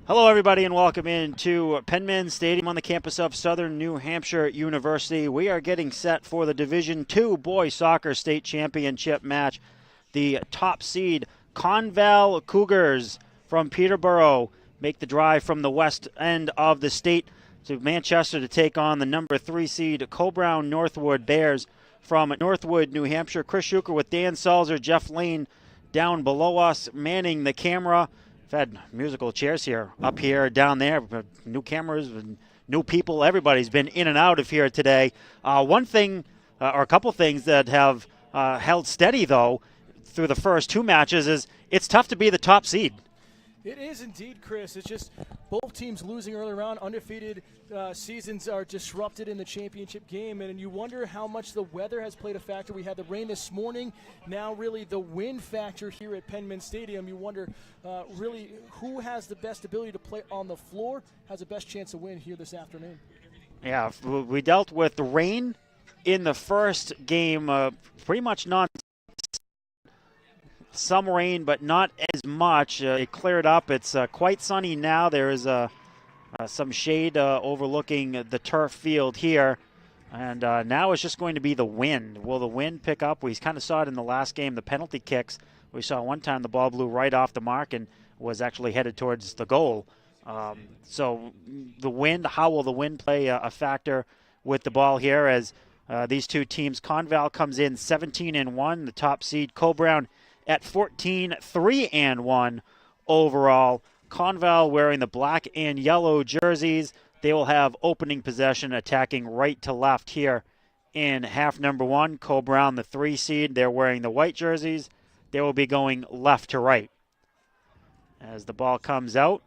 Hello, everybody, and welcome into Penman Stadium on the campus of Southern New Hampshire University. We are getting set for the Division II Boys Soccer State Championship match. The top seed ConVal Cougars from Peterborough make the drive from the west end of the state to Manchester to take on the number 3 seed Coe-Brown Northwood Bears from Northwood, New Hampshire. Chris Schuker with Dan Salzer, Jeff Lane down below us, manning the camera. We've had musical chairs here, up here, down there, new cameras, new people. Everybody's been in and out of here today. One thing, or a couple things that have held steady, though, through the first two matches is it's tough to be the top seed. It is indeed, Chris. It's just both teams losing early round, undefeated seasons are disrupted in the championship game, and you wonder how much the weather has played a factor. We had the rain this morning, now really the wind factor here at Penman Stadium. You wonder really who has the best ability to play on the floor, has the best chance to win here this afternoon. Yeah, we dealt with the rain in the first game, pretty much some rain, but not as much. It cleared up. It's quite sunny now. There is some shade overlooking the turf field here. And now it's just going to be the wind. Will the wind pick up? We kind of saw it in the last game, the penalty kicks. We saw one time the ball blew right off the mark and was actually headed towards the goal. So the wind, how will the wind play a factor with the ball here as these two teams? ConVal comes in 17-1, the top seed Coe-Brown at 14-3-1 overall. ConVal wearing the black and yellow jerseys. They will have opening possession, attacking right to left here in half number one. Coe-Brown, the 3 seed, they're wearing the white jerseys. They will be going left to right as the ball comes out.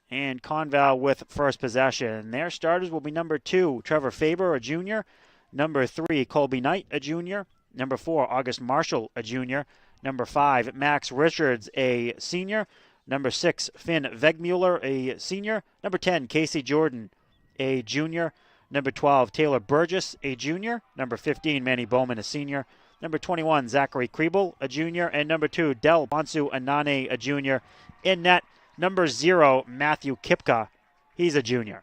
And ConVal with first possession. Their starters will be number 2, Trevor Faber, a junior. Number 3, Colby Knight, a junior. Number 4, August Marshall, a junior. Number 5, Max Richards, a senior. Number 6, Finn Vegmuller, a senior. Number 10, Casey Jordan, a junior. Number 12, Taylor Burgess, a junior. Number 15, Manny Bowman, a senior. Number 21, Zachary Kriebel, a junior. And number 2, Del Bonsu Anane, a junior. In net, number 0, Matthew Kipka, he's a junior.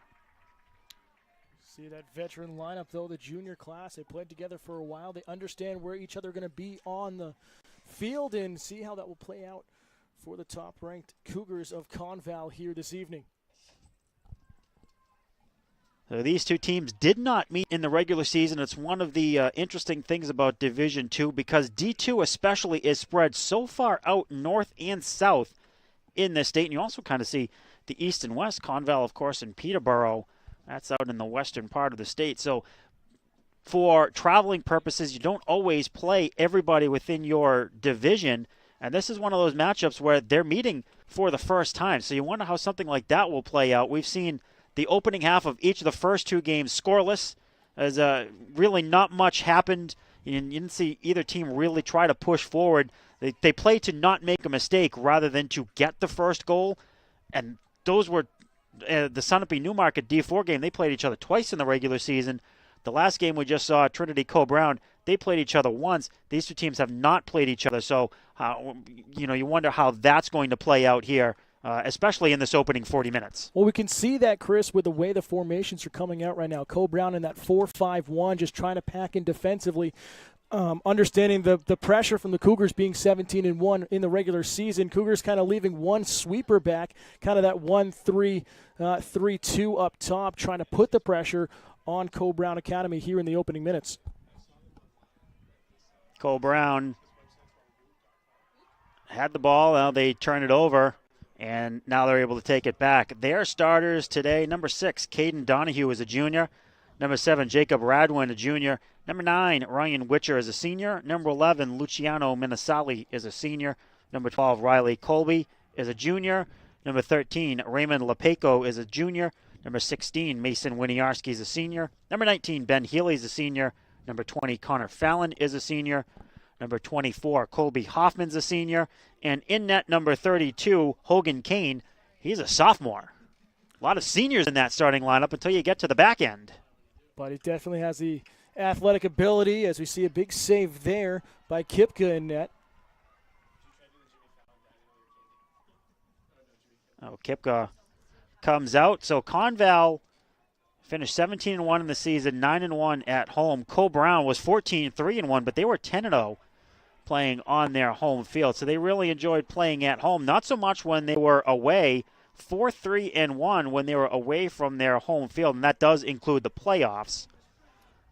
See that veteran lineup, though, the junior class. They played together for a while. They understand where each other are going to be on the field and see how that will play out for the top-ranked Cougars of ConVal here this evening. So these two teams did not meet in the regular season. It's one of the interesting things about Division II because D2 especially is spread so far out north and south in this state. And you also kind of see the east and west. ConVal, of course, in Peterborough. That's out in the western part of the state. So for traveling purposes, you don't always play everybody within your division. And this is one of those matchups where they're meeting for the first time. So you wonder how something like that will play out. We've seen the opening half of each of the first two games scoreless, as really not much happened. You didn't see either team really try to push forward. They play to not make a mistake rather than to get the first goal. And those were the Sunapee Newmarket D4 game. They played each other twice in the regular season. The last game we just saw, Trinity Coe-Brown, they played each other once. These two teams have not played each other. So, you wonder how that's going to play out here, especially in this opening 40 minutes. Well, we can see that, Chris, with the way the formations are coming out right now. Coe-Brown in that 4-5-1, just trying to pack in defensively. Understanding the pressure from the Cougars being 17-1 in the regular season. Cougars kind of leaving one sweeper back, kind of that 1-3-3-2 up top, trying to put the pressure on Coe-Brown Academy here in the opening minutes. Coe-Brown had the ball. Now they turn it over, and now they're able to take it back. Their starters today, number 6, Caden Donahue is a junior. Number 7, Jacob Radwin, a junior. Number 9, Ryan Witcher is a senior. Number 11, Luciano Minasali is a senior. Number 12, Riley Colby is a junior. Number 13, Raymond Lepeco is a junior. Number 16, Mason Winiarski is a senior. Number 19, Ben Healy is a senior. Number 20, Connor Fallon is a senior. Number 24, Colby Hoffman's a senior. And in net, number 32, Hogan Kane, he's a sophomore. A lot of seniors in that starting lineup until you get to the back end. But he definitely has the athletic ability, as we see a big save there by Kipka in net. Oh, Kipka comes out. So ConVal finished 17-1 in the season, 9-1 at home. Brown was 14-3-1, but they were 10-0 playing on their home field. So they really enjoyed playing at home. Not so much when they were away. 4-3-1 when they were away from their home field, and that does include the playoffs.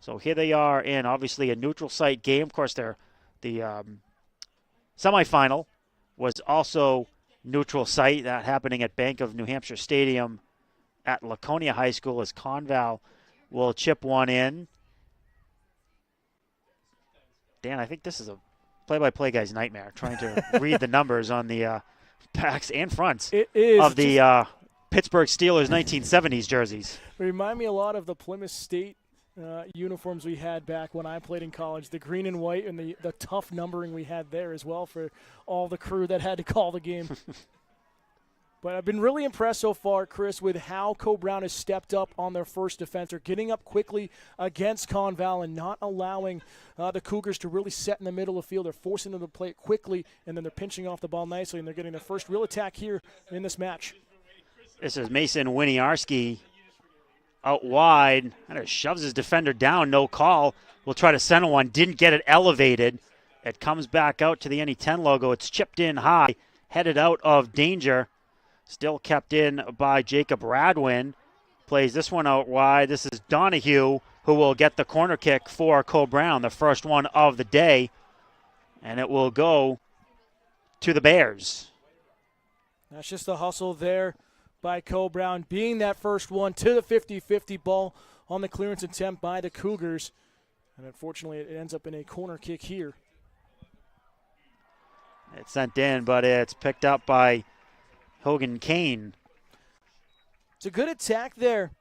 So here they are in obviously a neutral site game. Of course, the semifinal was also neutral site, that happening at Bank of New Hampshire Stadium at Laconia High School, as ConVal will chip one in. Dan, I think this is a play-by-play guy's nightmare, trying to read the numbers on the backs and fronts of the Pittsburgh Steelers 1970s jerseys. Remind me a lot of the Plymouth State uniforms we had back when I played in college, the green and white, and the tough numbering we had there as well for all the crew that had to call the game. But I've been really impressed so far, Chris, with how Brown has stepped up on their first defense. They're getting up quickly against ConVal and not allowing the Cougars to really set in the middle of the field. They're forcing them to play it quickly, and then they're pinching off the ball nicely, and they're getting their first real attack here in this match. This is Mason Winiarski out wide. Kind of shoves his defender down, no call. We'll try to center one. Didn't get it elevated. It comes back out to the NE10 logo. It's chipped in high, headed out of danger. Still kept in by Jacob Radwin. Plays this one out wide. This is Donahue, who will get the corner kick for Brown, the first one of the day. And it will go to the Bears. That's just the hustle there by Brown, being that first one to the 50-50 ball on the clearance attempt by the Cougars. And unfortunately, it ends up in a corner kick here. It's sent in, but it's picked up by Hogan Kane. It's a good attack there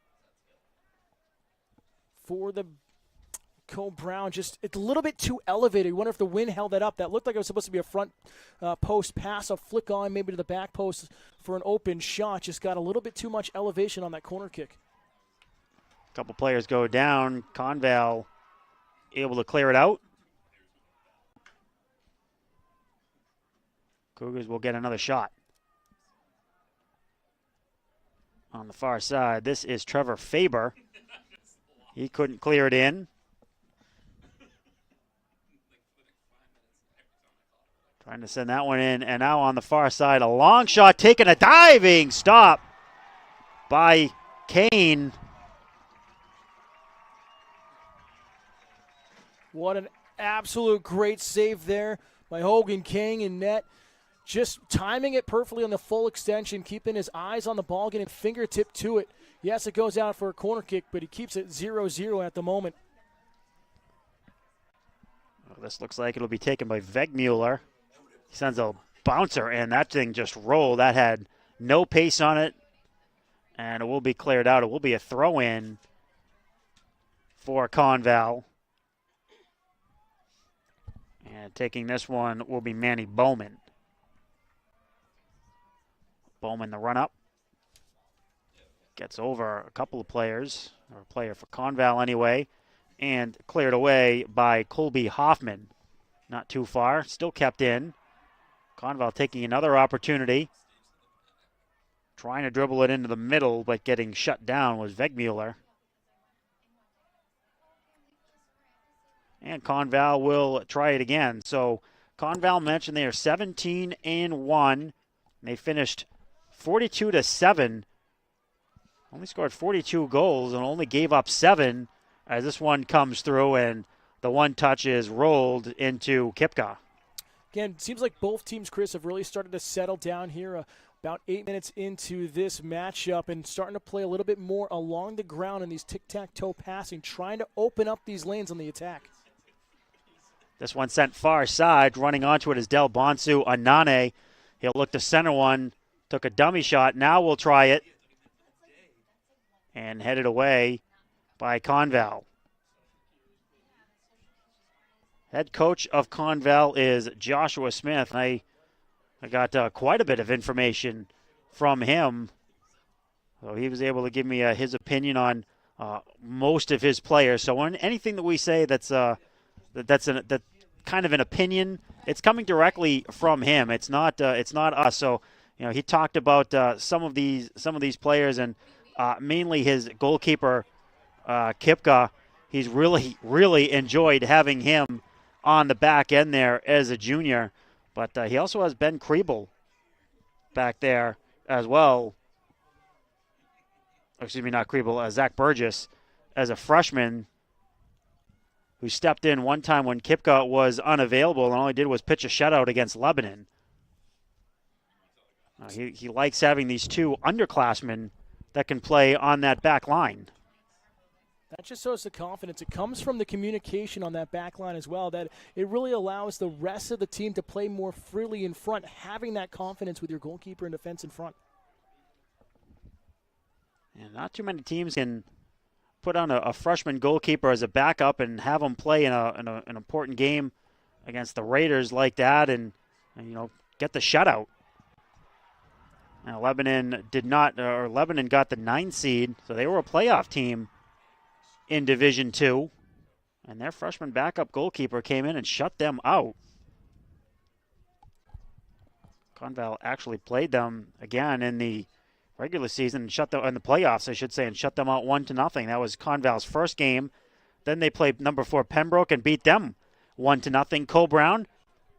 for the Brown. Just it's a little bit too elevated. You wonder if the wind held that up. That looked like it was supposed to be a front post pass, a flick on maybe to the back post for an open shot. Just got a little bit too much elevation on that corner kick. A couple players go down. ConVal able to clear it out. Cougars will get another shot. On the far side, this is Trevor Faber. He couldn't clear it in. Trying to send that one in, and now on the far side, a long shot, taking a diving stop by Kane. What an absolute great save there by Hogan Kane in net. Just timing it perfectly on the full extension, keeping his eyes on the ball, getting fingertip to it. Yes, it goes out for a corner kick, but he keeps it 0-0 at the moment. Well, this looks like it'll be taken by Vegmuller. He sends a bouncer, and that thing just rolled. That had no pace on it, and it will be cleared out. It will be a throw-in for ConVal. And taking this one will be Manny Bowman. Bowman, the run-up. Gets over a couple of players, or a player for ConVal anyway, and cleared away by Colby Hoffman. Not too far, still kept in. ConVal taking another opportunity. Trying to dribble it into the middle, but getting shut down was Vegmuller. And ConVal will try it again. So ConVal mentioned they are 17-1. They finished 42-7. Only scored 42 goals and only gave up 7 as this one comes through, and the one touch is rolled into Kipka. Again, it seems like both teams, Chris, have really started to settle down here about 8 minutes into this matchup and starting to play a little bit more along the ground in these tic-tac-toe passing, trying to open up these lanes on the attack. This one sent far side. Running onto it is Del Bonsu Anane. He'll look to center one. Took a dummy shot. Now we'll try it. And headed away by ConVal. Head coach of ConVal is Joshua Smith. I got quite a bit of information from him. So he was able to give me his opinion on most of his players. So on anything that we say that's kind of an opinion, it's coming directly from him. It's not us. So he talked about some of these players, and mainly his goalkeeper, Kipka. He's really enjoyed having him on the back end there as a junior. But he also has Ben Kriebel back there as well. Excuse me, not Kriebel, Zach Burgess as a freshman who stepped in one time when Kipka was unavailable and all he did was pitch a shutout against Lebanon. He likes having these two underclassmen that can play on that back line. That just shows the confidence. It comes from the communication on that back line as well, that it really allows the rest of the team to play more freely in front, having that confidence with your goalkeeper and defense in front. And not too many teams can put on a freshman goalkeeper as a backup and have him play in an important game against the Raiders like that and get the shutout. Now Lebanon Lebanon got the 9 seed, so they were a playoff team in Division II, and their freshman backup goalkeeper came in and shut them out. ConVal actually played them again in the regular season and in the playoffs, I should say, and shut them out 1-0. That was ConVal's first game. Then they played number 4 Pembroke and beat them 1-0. Cole Brown,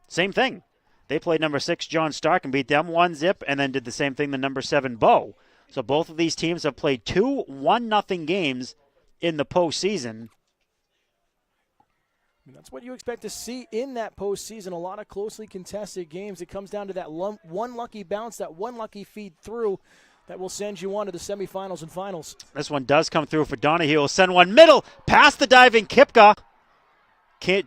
same thing. They played number 6 John Stark and beat them 1-0, and then did the same thing to number 7 Bow. So both of these teams have played 2 1-0 games in the postseason. That's what you expect to see in that postseason. A lot of closely contested games. It comes down to that one lucky bounce, that one lucky feed through that will send you on to the semifinals and finals. This one does come through for Donahue. He'll send one middle, past the diving Kipka.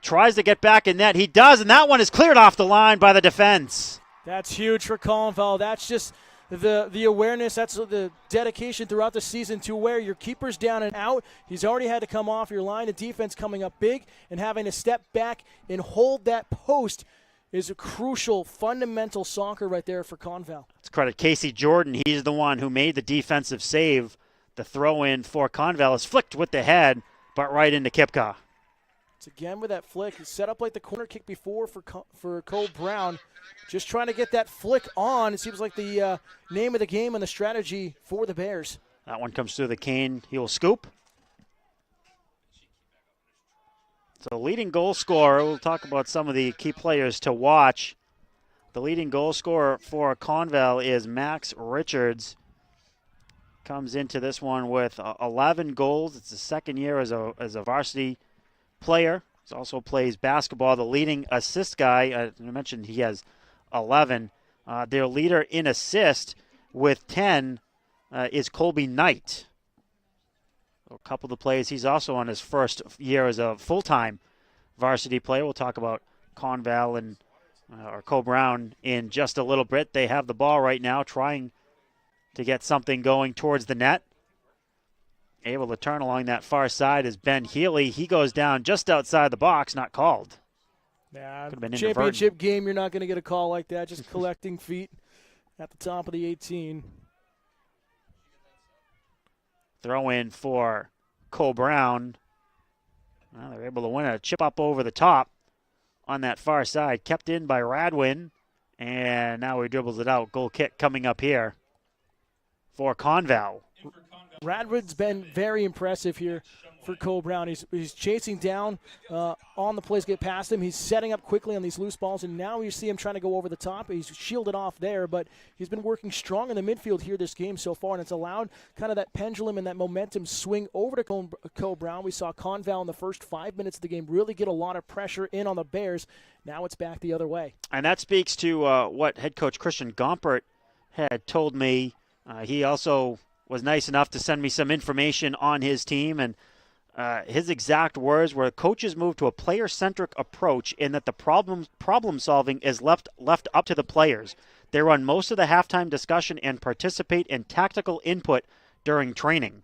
Tries to get back in net. He does, and that one is cleared off the line by the defense. That's huge for ConVal. That's just the awareness, that's the dedication throughout the season to where your keeper's down and out. He's already had to come off your line. The defense coming up big and having to step back and hold that post is a crucial, fundamental soccer right there for ConVal. Let's credit Casey Jordan. He's the one who made the defensive save. The throw-in for ConVal is flicked with the head, but right into Kipka. It's again with that flick. It's set up like the corner kick before for Cole Brown. Just trying to get that flick on. It seems like the name of the game and the strategy for the Bears. That one comes through the cane. He will scoop. So leading goal scorer, we'll talk about some of the key players to watch. The leading goal scorer for ConVal is Max Richards. Comes into this one with 11 goals. It's his second year as a varsity player. He also plays basketball. The leading assist guy, I mentioned he has 11. Their leader in assist with 10 is Colby Knight. A couple of the plays. He's also on his first year as a full-time varsity player. We'll talk about ConVal and or Cole Brown in just a little bit. They have the ball right now, trying to get something going towards the net. Able to turn along that far side is Ben Healy. He goes down just outside the box, not called. Yeah, championship game, you're not going to get a call like that. Just collecting feet at the top of the 18. Throw in for Cole Brown. Well, they're able to win a chip up over the top on that far side. Kept in by Radwin. And now he dribbles it out. Goal kick coming up here for ConVal. Radwood's been very impressive here for Cole Brown. He's chasing down on the plays, get past him. He's setting up quickly on these loose balls, and now you see him trying to go over the top. He's shielded off there, but he's been working strong in the midfield here this game so far, and it's allowed kind of that pendulum and that momentum swing over to Cole Brown. We saw ConVal in the first 5 minutes of the game really get a lot of pressure in on the Bears. Now it's back the other way. And that speaks to what head coach Christian Gompert had told me. He also was nice enough to send me some information on his team, and his exact words were, coaches move to a player-centric approach in that the problem solving is left up to the players. They run most of the halftime discussion and participate in tactical input during training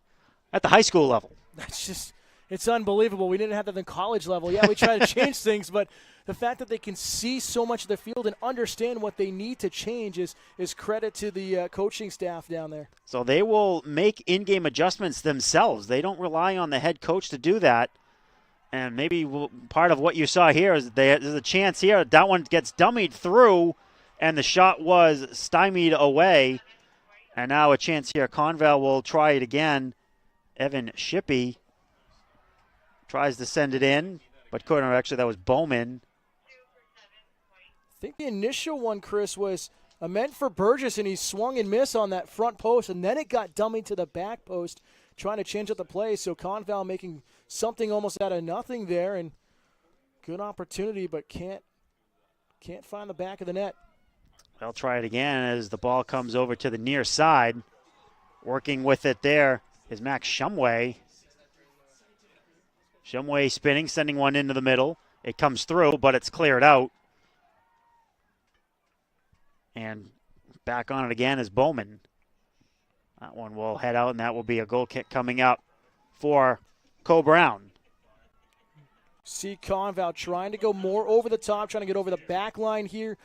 at the high school level. That's just, it's unbelievable. We didn't have that at the college level. Yeah, we try to change things, but the fact that they can see so much of the field and understand what they need to change is credit to the coaching staff down there. So they will make in-game adjustments themselves. They don't rely on the head coach to do that. And maybe part of what you saw here is there's a chance here that one gets dummied through, and the shot was stymied away. And now a chance here. ConVal will try it again. Evan Shippey tries to send it in, but couldn't. Actually, that was Bowman. I think the initial one, Chris, was meant for Burgess, and he swung and missed on that front post, and then it got dummied to the back post, trying to change up the play. So ConVal making something almost out of nothing there, and good opportunity, but can't find the back of the net. They'll try it again as the ball comes over to the near side. Working with it there is Max Shumway. Shumway spinning, sending one into the middle. It comes through, but it's cleared out. And back on it again is Bowman. That one will head out, and that will be a goal kick coming up for Co Brown. See ConVal trying to go more over the top, trying to get over the back line here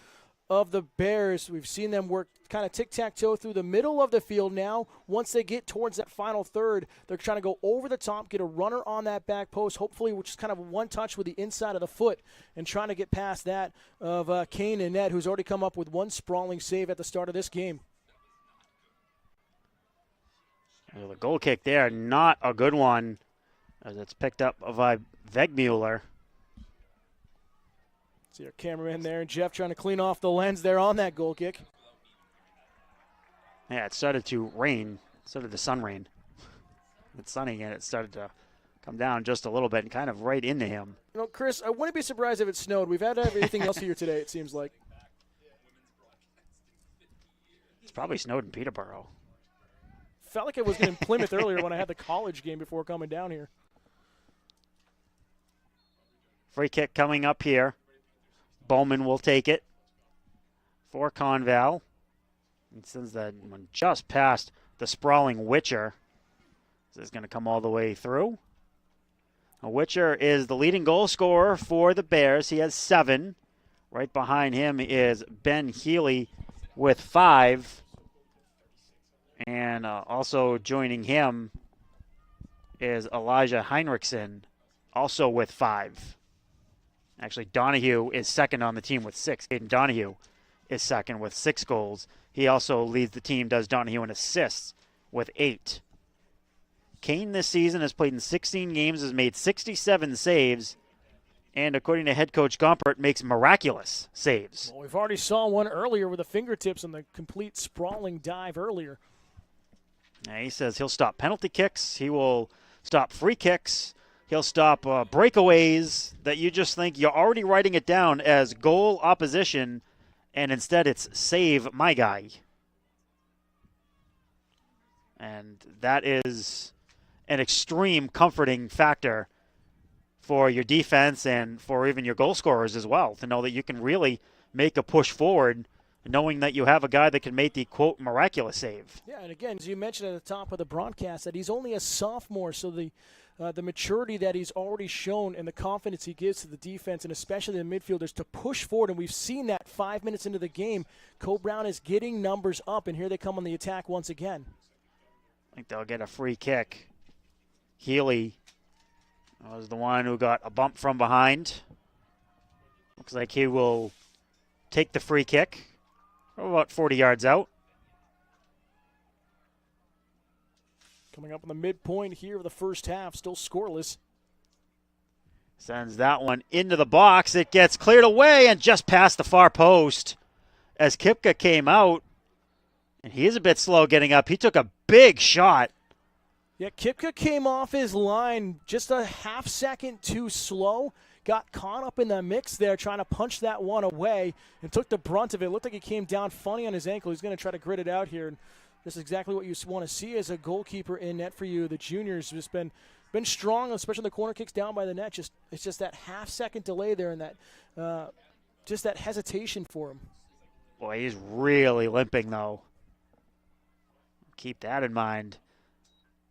of the Bears. We've seen them work kind of tic-tac-toe through the middle of the field now. Once they get towards that final third, they're trying to go over the top, get a runner on that back post, hopefully which is kind of one touch with the inside of the foot, and trying to get past that of Kane and Ned, who's already come up with one sprawling save at the start of this game. Well, the goal kick there, not a good one, as it's picked up by Vegmuller. See our cameraman there, and Jeff trying to clean off the lens there on that goal kick. Yeah, it started to rain. It started to sun rain. It's sunny, and it started to come down just a little bit and kind of right into him. You know, Chris, I wouldn't be surprised if it snowed. We've had everything else here today, it seems like. It's probably snowed in Peterborough. Felt like it was in Plymouth earlier when I had the college game before coming down here. Free kick coming up here. Bowman will take it for ConVal. He sends that one just past the sprawling Witcher. This is going to come all the way through. Now, Witcher is the leading goal scorer for the Bears. He has 7. Right behind him is Ben Healy with 5. And also joining him is Elijah Heinrichsen, also with 5. Actually, Donahue is second on the team with 6. Aiden Donahue is second with 6 goals. He also leads the team, does Donahue in assists with 8. Kane this season has played in 16 games, has made 67 saves, and according to head coach Gompert, makes miraculous saves. Well, we've already saw one earlier with the fingertips and the complete sprawling dive earlier. Now, he says he'll stop penalty kicks. He will stop free kicks. He'll stop breakaways that you just think you're already writing it down as goal opposition, and instead it's save my guy. And that is an extreme comforting factor for your defense and for even your goal scorers as well, to know that you can really make a push forward knowing that you have a guy that can make the, quote, miraculous save. Yeah, and again, as you mentioned at the top of the broadcast, that he's only a sophomore, so the maturity that he's already shown and the confidence he gives to the defense and especially the midfielders to push forward, and we've seen that 5 minutes into the game. Co Brown is getting numbers up, and here they come on the attack once again. I think they'll get a free kick. Healy was the one who got a bump from behind. Looks like he will take the free kick. About 40 yards out. Coming up on the midpoint here of the first half, still scoreless. Sends that one into the box. It gets cleared away and just past the far post as Kipka came out. And he is a bit slow getting up. He took a big shot. Yeah, Kipka came off his line just a half second too slow. Got caught up in the mix there trying to punch that one away and took the brunt of it. Looked like he came down funny on his ankle. He's going to try to grit it out here. And this is exactly what you want to see as a goalkeeper in net for you. The juniors just been strong, especially the corner kicks down by the net. It's just that half-second delay there and that just that hesitation for him. Boy, he's really limping, though. Keep that in mind.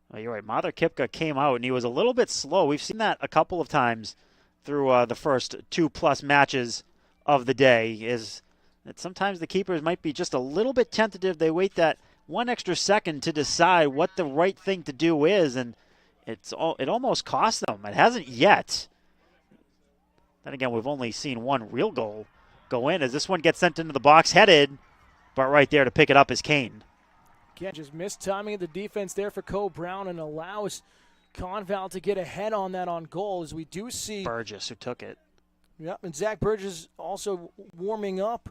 Well, you're right. Mather Kipka came out, and he was a little bit slow. We've seen that a couple of times through the first 2+ matches of the day, is that sometimes the keepers might be just a little bit tentative. They wait that one extra second to decide what the right thing to do is, and it almost cost them. It hasn't yet. Then again, we've only seen one real goal go in as this one gets sent into the box, headed, but right there to pick it up is Kane. Again, just missed timing of the defense there for Cole Brown and allows ConVal to get ahead on that on goal as we do see Burgess who took it. Yep, and Zach Burgess also warming up,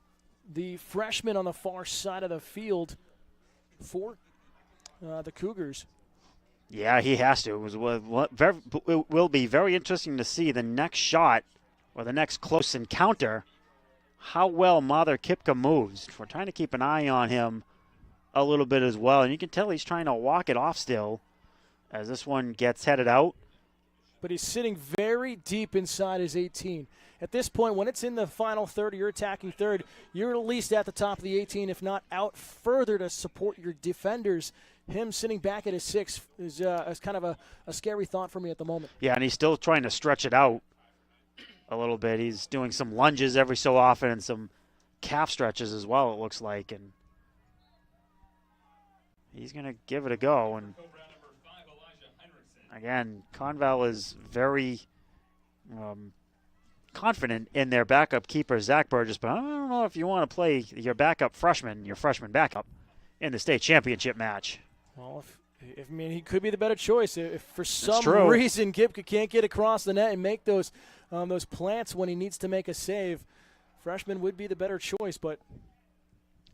the freshman on the far side of the field for the Cougars. Yeah, he has to. It will be very interesting to see the next shot or the next close encounter, how well Mather Kipka moves. We're trying to keep an eye on him a little bit as well. And you can tell he's trying to walk it off still as this one gets headed out. But he's sitting very deep inside his 18. At this point, when it's in the final third, or you're attacking third, you're at least at the top of the 18, if not out further to support your defenders. Him sitting back at his 6 is kind of a scary thought for me at the moment. Yeah, and he's still trying to stretch it out a little bit. He's doing some lunges every so often and some calf stretches as well, it looks like. And he's going to give it a go. And again, ConVal is very confident in their backup keeper, Zach Burgess, but I don't know if you want to play your backup freshman, your freshman backup, in the state championship match. Well, I mean, he could be the better choice. If for some reason Kipka can't get across the net and make those plants when he needs to make a save, freshman would be the better choice.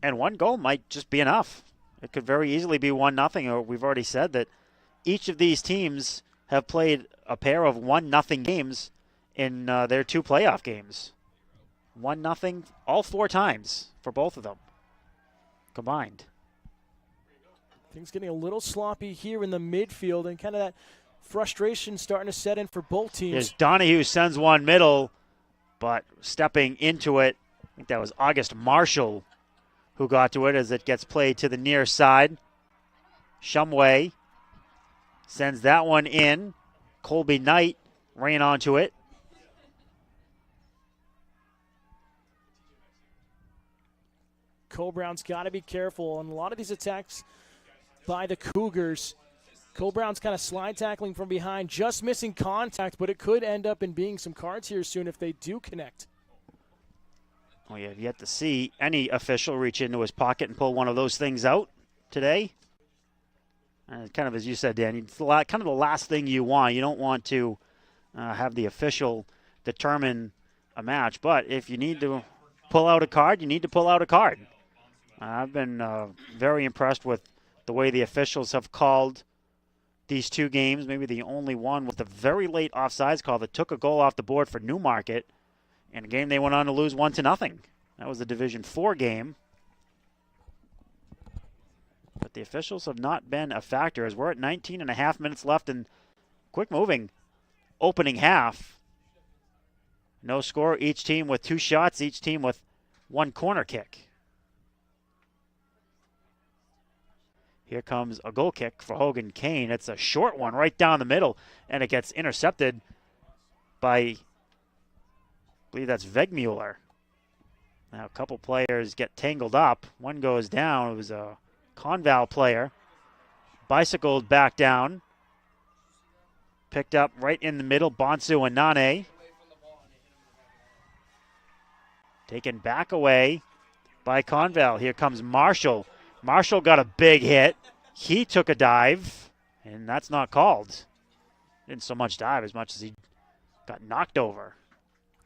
And one goal might just be enough. It could very easily be 1-0, or we've already said that each of these teams have played a pair of 1-0 games in their 2 playoff games. 1-0 all 4 times for both of them combined. Things getting a little sloppy here in the midfield, and kind of that frustration starting to set in for both teams. There's Donahue sends one middle, but stepping into it, I think that was August Marshall who got to it as it gets played to the near side. Shumway sends that one in. Colby Knight ran onto it. Cole Brown's got to be careful on a lot of these attacks by the Cougars. Cole Brown's kind of slide tackling from behind, just missing contact, but it could end up in being some cards here soon if they do connect. We have yet to see any official reach into his pocket and pull one of those things out today. Kind of as you said, Dan, it's kind of the last thing you want. You don't want to have the official determine a match, but if you need to pull out a card, you need to pull out a card. I've been very impressed with the way the officials have called these 2 games. Maybe the only one with a very late offsides call that took a goal off the board for Newmarket in a game they went on to lose 1-0. That was the Division 4 game. But the officials have not been a factor as we're at 19.5 minutes left in quick moving opening half. No score, each team with 2 shots, each team with 1 corner kick. Here comes a goal kick for Hogan Kane. It's a short one right down the middle, and it gets intercepted by, I believe that's Vegmuller. Now a couple players get tangled up. One goes down. It was a ConVal player. Bicycled back down. Picked up right in the middle, Bonsu and Nane. Taken back away by ConVal. Here comes Marshall. Marshall got a big hit. He took a dive, and that's not called. Didn't so much dive as much as he got knocked over.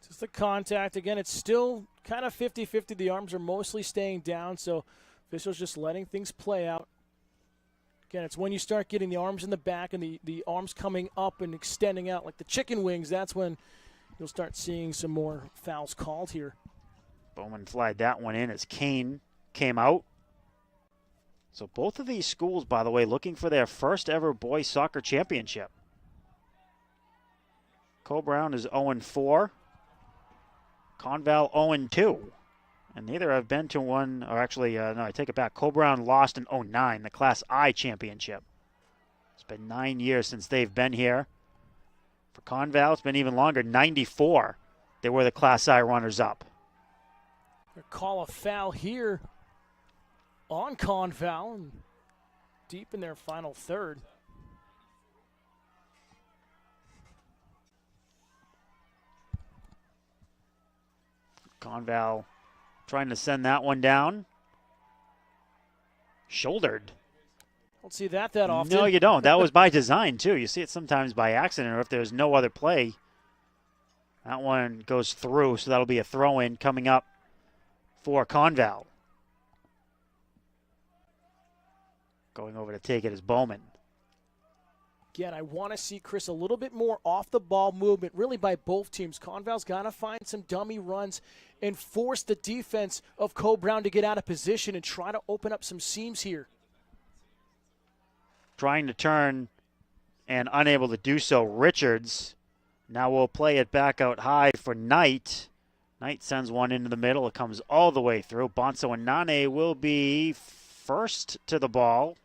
Just the contact. Again, it's still kind of 50-50. The arms are mostly staying down, so officials just letting things play out. Again, it's when you start getting the arms in the back and the arms coming up and extending out like the chicken wings, that's when you'll start seeing some more fouls called here. Bowman flagged that one in as Kane came out. So both of these schools, by the way, looking for their first ever boys soccer championship. Cole Brown is 0-4. ConVal 0-2. And neither have been to one, or actually, no, I take it back. Cole Brown lost in 09, the Class I championship. It's been 9 years since they've been here. For ConVal, it's been even longer, 94. They were the Class I runners-up. Call a foul here on ConVal, and deep in their final third. ConVal Trying to send that one down. Shouldered. Don't see that often. No, you don't. That was by design, too. You see it sometimes by accident or if there's no other play. That one goes through, so that'll be a throw-in coming up for ConVal. Going over to take it is Bowman. Again, I want to see, Chris, a little bit more off-the-ball movement, really by both teams. ConVal's got to find some dummy runs and force the defense of Coe-Brown to get out of position and try to open up some seams here. Trying to turn and unable to do so. Richards. Now we'll play it back out high for Knight. Knight sends one into the middle. It comes all the way through. Bonso and Nane will be first to the ball.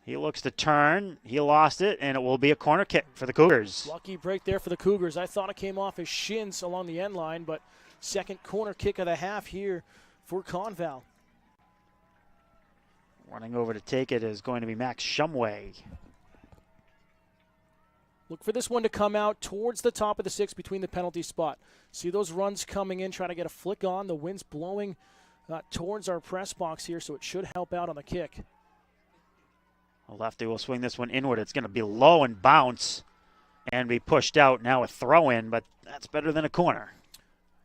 He looks to turn. He lost it, and it will be a corner kick for the Cougars. Lucky break there for the Cougars. I thought it came off his shins along the end line, but second corner kick of the half here for ConVal. Running over to take it is going to be Max Shumway. Look for this one to come out towards the top of the six between the penalty spot. See those runs coming in, trying to get a flick on. The wind's blowing towards our press box here, so it should help out on the kick. The lefty will swing this one inward. It's going to be low and bounce and be pushed out. Now a throw-in, but that's better than a corner.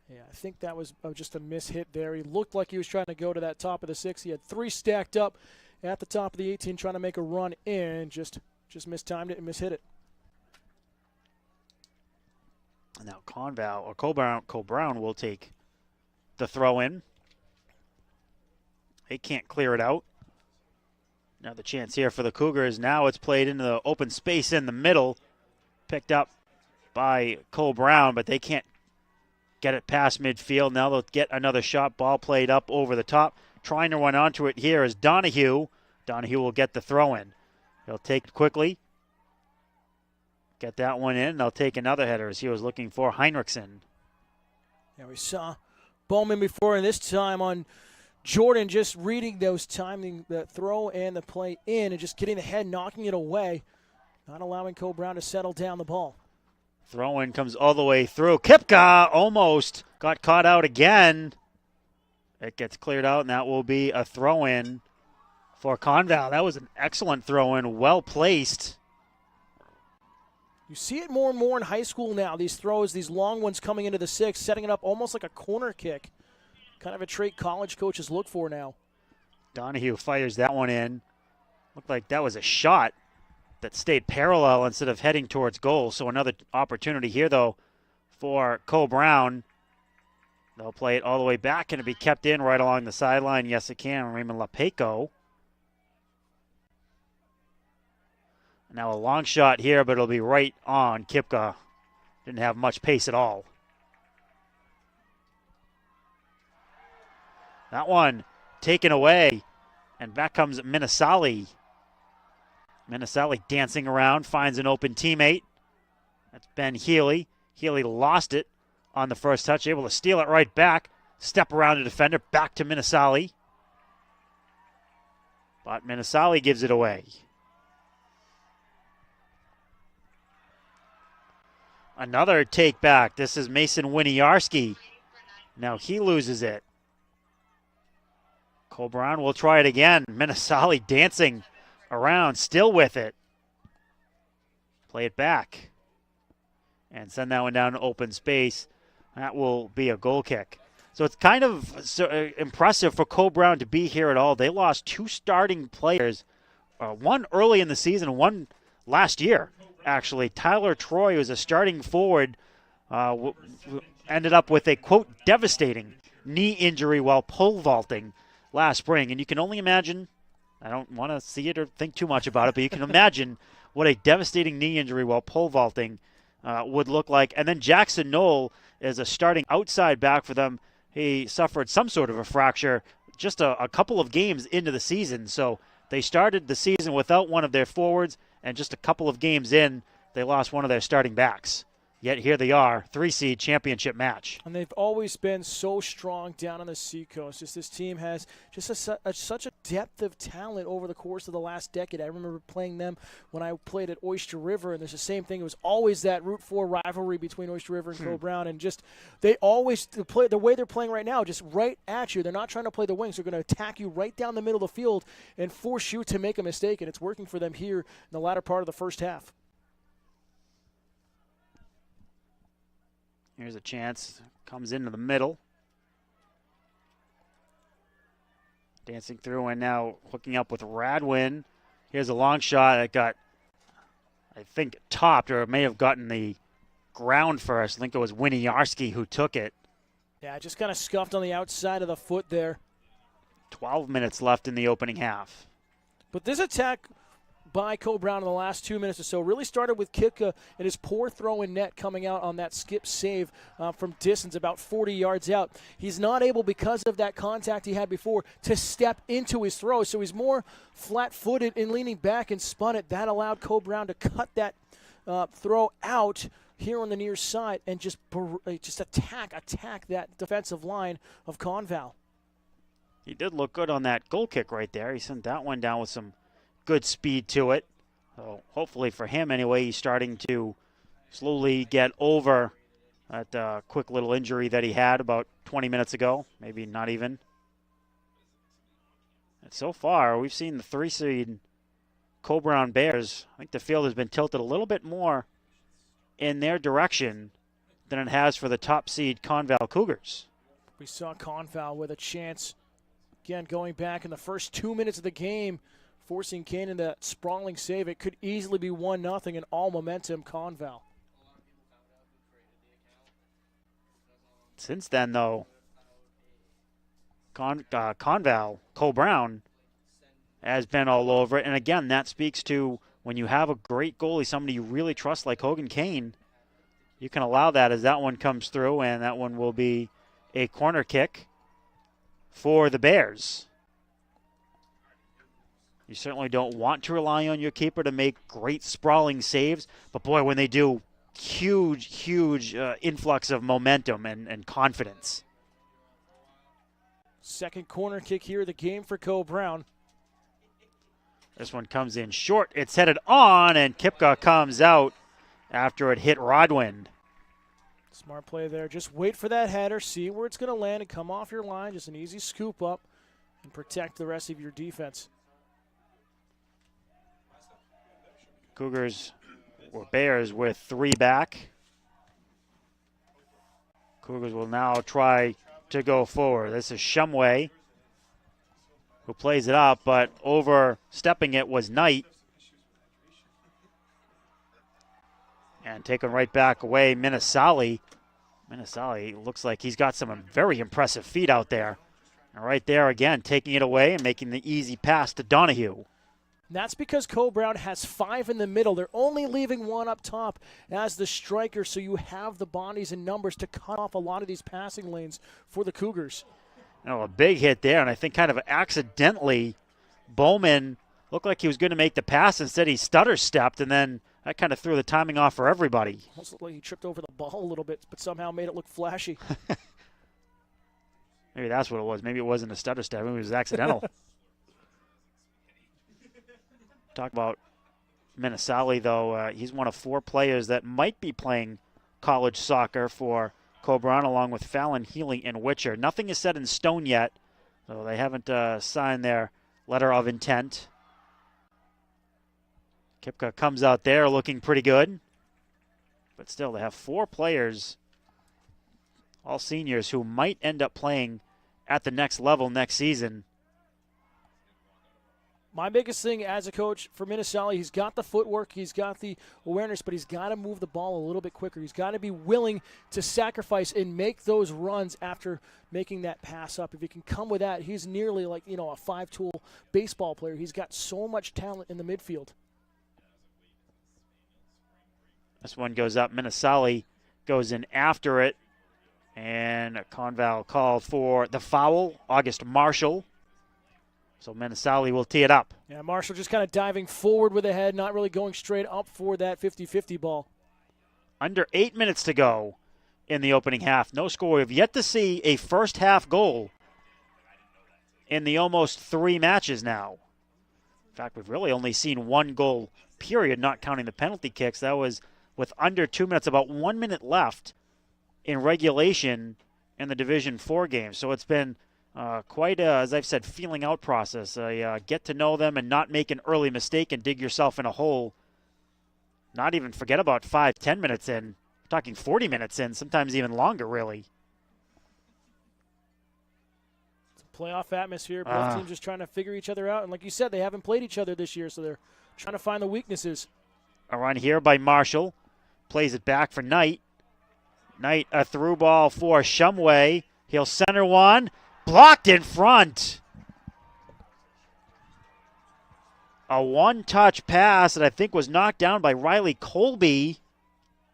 Yeah, I think that was just a miss-hit there. He looked like he was trying to go to that top of the six. He had three stacked up at the top of the 18 trying to make a run in. Just mistimed it and mishit it. Now ConVal or Coe-Brown will take the throw-in. They can't clear it out. Now the chance here for the Cougars. Now it's played into the open space in the middle. Picked up by Coe-Brown, but they can't get it past midfield. Now they'll get another shot. Ball played up over the top. Trying to run onto it here is Donahue. Donahue will get the throw-in. He'll take it quickly. Get that one in. They'll take another header as he was looking for Heinrichsen. Yeah, we saw Bowman before, and this time on Jordan just reading those timing, the throw and the play in and just getting the head, knocking it away, not allowing Coe-Brown to settle down the ball. Throw-in comes all the way through. Kipka almost got caught out again. It gets cleared out, and that will be a throw-in for ConVal. That was an excellent throw-in, well placed. You see it more and more in high school now, these throws, these long ones coming into the six, setting it up almost like a corner kick. Kind of a trait college coaches look for now. Donahue fires that one in. Looked like that was a shot that stayed parallel instead of heading towards goal. So another opportunity here, though, for Coe-Brown. They'll play it all the way back, and it'll be kept in right along the sideline. Yes, it can. Raymond Lepeco. Now a long shot here, but it'll be right on Kipka. Didn't have much pace at all. That one taken away, and back comes Minasali. Minasali dancing around, finds an open teammate. That's Ben Healy. Healy lost it on the first touch, able to steal it right back. Step around the defender, back to Minasali. But Minasali gives it away. Another take back. This is Mason Winiarski. Now he loses it. Coe-Brown will try it again. Minasali dancing around, still with it. Play it back. And send that one down to open space. That will be a goal kick. So it's kind of impressive for Coe-Brown to be here at all. They lost two starting players, one early in the season, one last year, actually. Tyler Troy, who's a starting forward, ended up with a, quote, devastating knee injury while pole vaulting last spring. And you can only imagine, I don't want to see it or think too much about it, but you can imagine what a devastating knee injury while pole vaulting would look like. And then Jackson Knoll is a starting outside back for them. He suffered some sort of a fracture just a couple of games into the season. So they started the season without one of their forwards, and just a couple of games in, they lost one of their starting backs. Yet here they are, 3-seed championship match. And they've always been so strong down on the Seacoast. Just this team has just such a depth of talent over the course of the last decade. I remember playing them when I played at Oyster River, and there's the same thing. It was always that Route 4 rivalry between Oyster River and Co-Brown, and just they always play the way they're playing right now, just right at you. They're not trying to play the wings. They're going to attack you right down the middle of the field and force you to make a mistake, and it's working for them here in the latter part of the first half. Here's a chance. Comes into the middle. Dancing through and now hooking up with Radwin. Here's a long shot that got, I think, topped, or it may have gotten the ground first. I think it was Winiarski who took it. Yeah, just kind of scuffed on the outside of the foot there. 12 minutes left in the opening half. But this attack by Co-Brown in the last 2 minutes or so really started with Kipka and his poor throw in net coming out on that skip save from distance about 40 yards out. He's not able, because of that contact he had before, to step into his throw, so he's more flat-footed and leaning back and spun it. That allowed Co-Brown to cut that throw out here on the near side and just attack that defensive line of ConVal. He did look good on that goal kick right there. He sent that one down with some good speed to it. So hopefully for him anyway, he's starting to slowly get over that quick little injury that he had about 20 minutes ago. Maybe not even. And so far, we've seen the 3-seed Co-Brown Bears. I think the field has been tilted a little bit more in their direction than it has for the top seed ConVal Cougars. We saw ConVal with a chance, again, going back in the first 2 minutes of the game, forcing Kane into that sprawling save. It could easily be 1-0 and all momentum ConVal. Since then, though, ConVal, Co-Brown, has been all over it. And again, that speaks to when you have a great goalie, somebody you really trust like Hogan Kane, you can allow that as that one comes through, and that one will be a corner kick for the Bears. You certainly don't want to rely on your keeper to make great sprawling saves, but boy, when they do, huge influx of momentum and confidence. Second corner kick here of the game for Co-Brown. This one comes in short. It's headed on, and Kipka comes out after it hit Rodwin. Smart play there. Just wait for that header, see where it's going to land and come off your line. Just an easy scoop up and protect the rest of your defense. Cougars or Bears with 3 back. Cougars will now try to go forward. This is Shumway who plays it up, but overstepping it was Knight. And taken right back away, Minasali. Minasali looks like he's got some very impressive feet out there. And right there again, taking it away and making the easy pass to Donahue. That's because Co-Brown has 5 in the middle. They're only leaving 1 up top as the striker, so you have the bodies and numbers to cut off a lot of these passing lanes for the Cougars. Oh, a big hit there, and I think kind of accidentally Bowman looked like he was going to make the pass. Instead, he stutter-stepped, and then that kind of threw the timing off for everybody. Almost looked like he tripped over the ball a little bit, but somehow made it look flashy. Maybe that's what it was. Maybe it wasn't a stutter-step. Maybe it was accidental. Talk about Minasali, though. He's one of 4 players that might be playing college soccer for Co-Brown, along with Fallon, Healy, and Witcher. Nothing is set in stone yet, so they haven't signed their letter of intent. Kipka comes out there looking pretty good. But still, they have 4 players, all seniors, who might end up playing at the next level next season. My biggest thing as a coach for Minasali, he's got the footwork, he's got the awareness, but he's got to move the ball a little bit quicker. He's got to be willing to sacrifice and make those runs after making that pass up. If he can come with that, he's nearly like, a 5-tool baseball player. He's got so much talent in the midfield. This one goes up. Minasali goes in after it. And ConVal called for the foul, August Marshall. So Minasali will tee it up. Yeah, Marshall just kind of diving forward with the head, not really going straight up for that 50-50 ball. Under 8 minutes to go in the opening half. No score. We've yet to see a first half goal in the almost 3 matches now. In fact, we've really only seen 1 goal period, not counting the penalty kicks. That was with under 2 minutes, about 1 minute left in regulation in the Division 4 game. So it's been quite a, as I've said, feeling out process. Get to know them and not make an early mistake and dig yourself in a hole. Not even forget about 5-10 minutes in. We're talking 40 minutes in, sometimes even longer, really. It's a playoff atmosphere. Both teams just trying to figure each other out. And like you said, they haven't played each other this year, so they're trying to find the weaknesses. A run here by Marshall. Plays it back for Knight. Knight, a through ball for Shumway. He'll center one. Blocked in front. A one-touch pass that I think was knocked down by Riley Colby.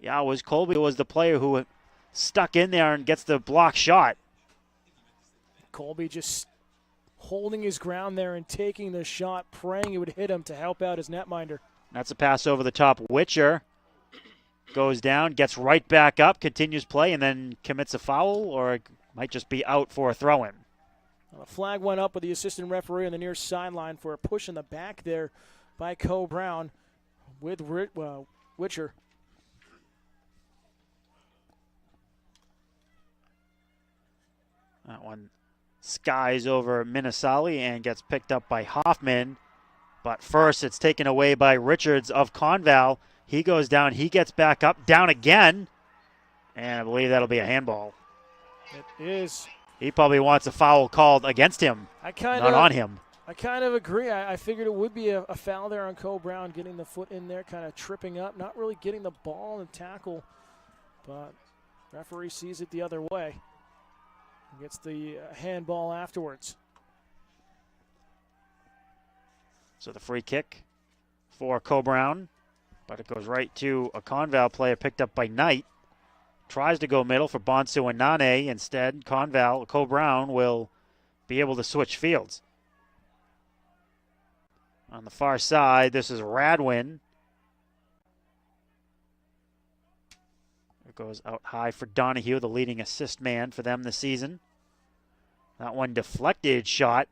Yeah, it was Colby was the player who stuck in there and gets the block shot. Colby just holding his ground there and taking the shot, praying it would hit him to help out his netminder. That's a pass over the top. Witcher goes down, gets right back up, continues play, and then commits a foul, or it might just be out for a throw-in. A flag went up with the assistant referee on the near sideline for a push in the back there by Co Brown with Witcher. That one skies over Minnesali and gets picked up by Hoffman. But first, it's taken away by Richards of ConVal. He goes down. He gets back up. Down again. And I believe that'll be a handball. It is. He probably wants a foul called against him, not on him. I kind of agree. I figured it would be a foul there on Co Brown, getting the foot in there, kind of tripping up, not really getting the ball and tackle. But referee sees it the other way. Gets the handball afterwards. So the free kick for Co Brown, but it goes right to a ConVal player picked up by Knight. Tries to go middle for Bonsu and Nane. Instead, Co Brown will be able to switch fields. On the far side, this is Radwin. It goes out high for Donahue, the leading assist man for them this season. That one deflected shot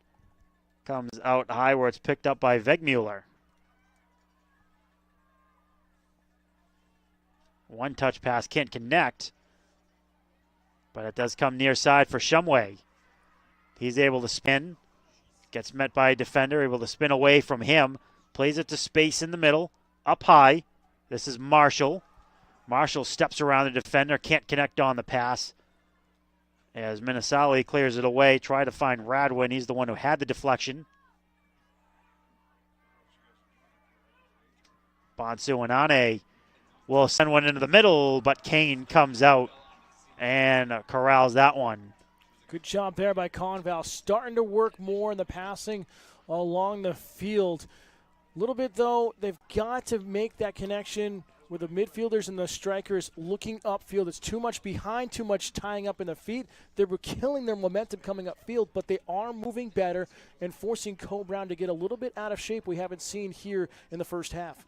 comes out high where it's picked up by Wegmuller. One touch pass can't connect, but it does come near side for Shumway. He's able to spin, gets met by a defender, able to spin away from him, plays it to space in the middle, up high. This is Marshall. Marshall steps around the defender, can't connect on the pass. As Minnesali clears it away, try to find Radwin. He's the one who had the deflection. Bonsu and Nane will send one into the middle, but Kane comes out and corrals that one. Good job there by ConVal. Starting to work more in the passing along the field. A little bit, though, they've got to make that connection with the midfielders and the strikers looking upfield. It's too much behind, too much tying up in the feet. They were killing their momentum coming upfield, but they are moving better and forcing Co Brown to get a little bit out of shape we haven't seen here in the first half.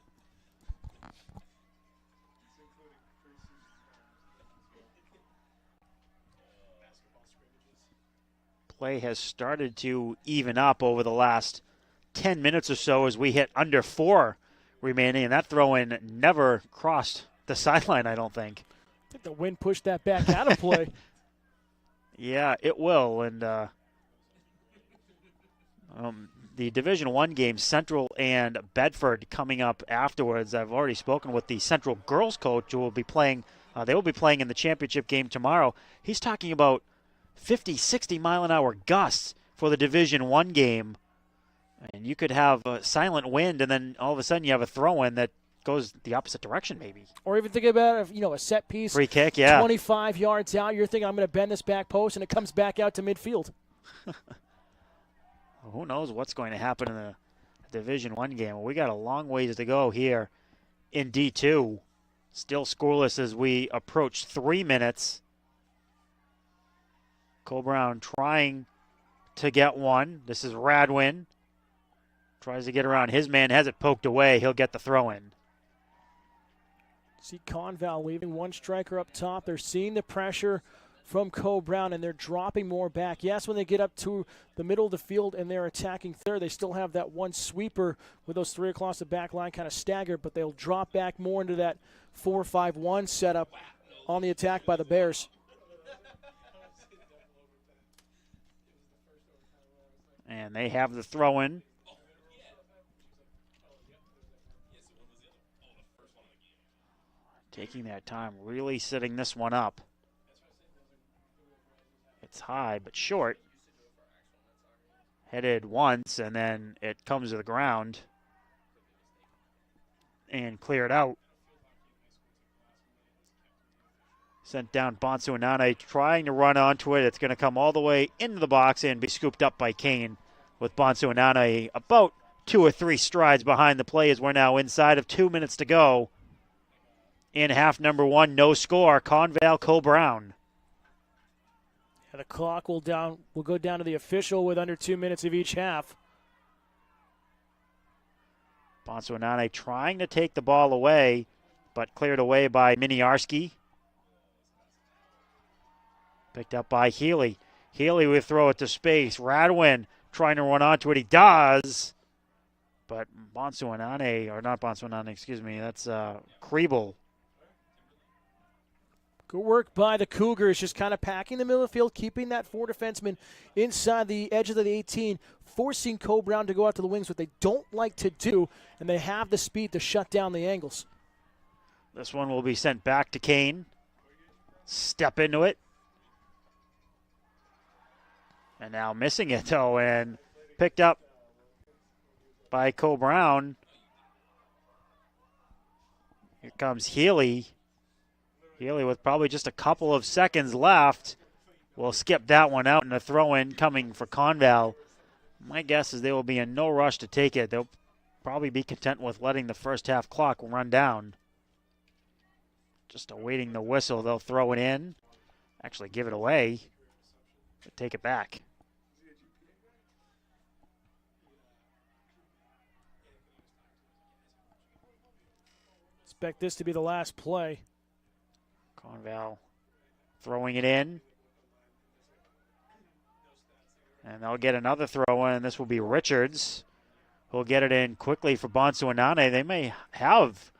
Play has started to even up over the last 10 minutes or so as we hit under 4 remaining, and that throw-in never crossed the sideline, I don't think. I think the wind pushed that back out of play. Yeah, it will. And the Division I game, Central and Bedford, coming up afterwards. I've already spoken with the Central girls coach who will be playing. They will be playing in the championship game tomorrow. He's talking about 50, 60 mile-an-hour gusts for the Division I game. And you could have a silent wind, and then all of a sudden you have a throw-in that goes the opposite direction, maybe. Or even think about a set piece. Free kick, yeah. 25 yards out. You're thinking, I'm going to bend this back post, and it comes back out to midfield. Who knows what's going to happen in the Division I game. We got a long ways to go here in D2. Still scoreless as we approach 3 minutes. Co Brown trying to get one. This is Radwin. Tries to get around his man, has it poked away. He'll get the throw in. See ConVal leaving one striker up top. They're seeing the pressure from Brown, and they're dropping more back. Yes, when they get up to the middle of the field and they're attacking third, they still have that one sweeper with those three across the back line kind of staggered, but they'll drop back more into that 4-5-1 setup on the attack by the Bears. And they have the throw-in. Taking their time, really setting this one up. It's high but short. Headed once, and then it comes to the ground and cleared out. Sent down Bonsuanane, trying to run onto it. It's going to come all the way into the box and be scooped up by Kane, with Bonsuanane about 2 or 3 strides behind the play as we're now inside of 2 minutes to go. In half number 1, no score. ConVal, Brown. Yeah, the clock will go down to the official with under 2 minutes of each half. Bonsuanane trying to take the ball away, but cleared away by Miniarski. Picked up by Healy. Healy would throw it to space. Radwin trying to run onto it. He does. But Bonsuanane, or not Bonsuanane, excuse me, that's Kriebel. Good work by the Cougars, just kind of packing the middle of the field, keeping that 4 defensemen inside the edge of the 18, forcing Brown to go out to the wings, what they don't like to do, and they have the speed to shut down the angles. This one will be sent back to Kane. Step into it. And now missing it, though, and picked up by Brown. Here comes Healy. Healy with probably just a couple of seconds left. We'll skip that one out, and a throw-in coming for ConVal. My guess is they will be in no rush to take it. They'll probably be content with letting the first half clock run down. Just awaiting the whistle. They'll throw it in. Actually give it away, but take it back. Expect this to be the last play. ConVal throwing it in. And they'll get another throw in, and this will be Richards, who'll get it in quickly for Bonsuanane. They may have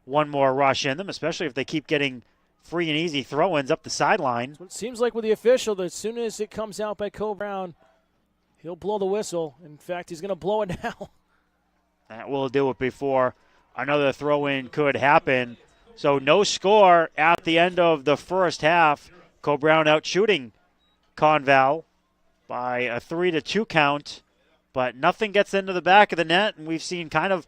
one more rush in them, especially if they keep getting free and easy throw-ins up the sideline. So it seems like with the official, that as soon as it comes out by Brown, he'll blow the whistle. In fact, he's going to blow it now. That will do it before another throw-in could happen. So no score at the end of the first half. Brown out shooting ConVal by a 3-2 count, but nothing gets into the back of the net, and we've seen kind of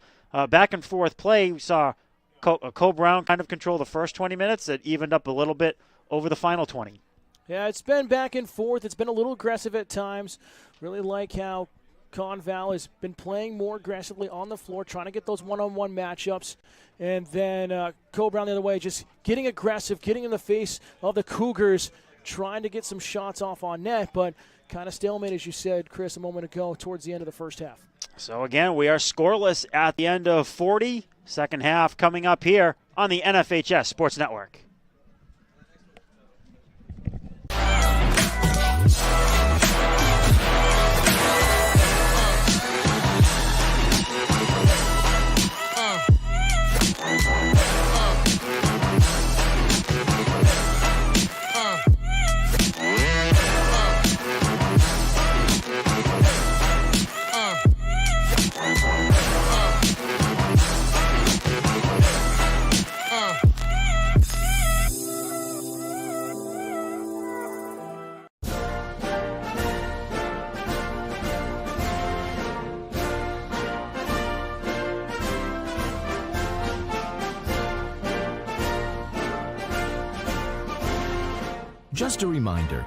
back and forth play. We saw Brown kind of control the first 20 minutes. It evened up a little bit over the final 20. Yeah, it's been back and forth. It's been a little aggressive at times. Really like how ConVal has been playing more aggressively on the floor, trying to get those one-on-one matchups. And then Brown the other way, just getting aggressive, getting in the face of the Cougars, trying to get some shots off on net, but kind of stalemate, as you said, Chris, a moment ago, towards the end of the first half. So again, we are scoreless at the end of 40. Second half coming up here on the NFHS Sports Network. Just a reminder,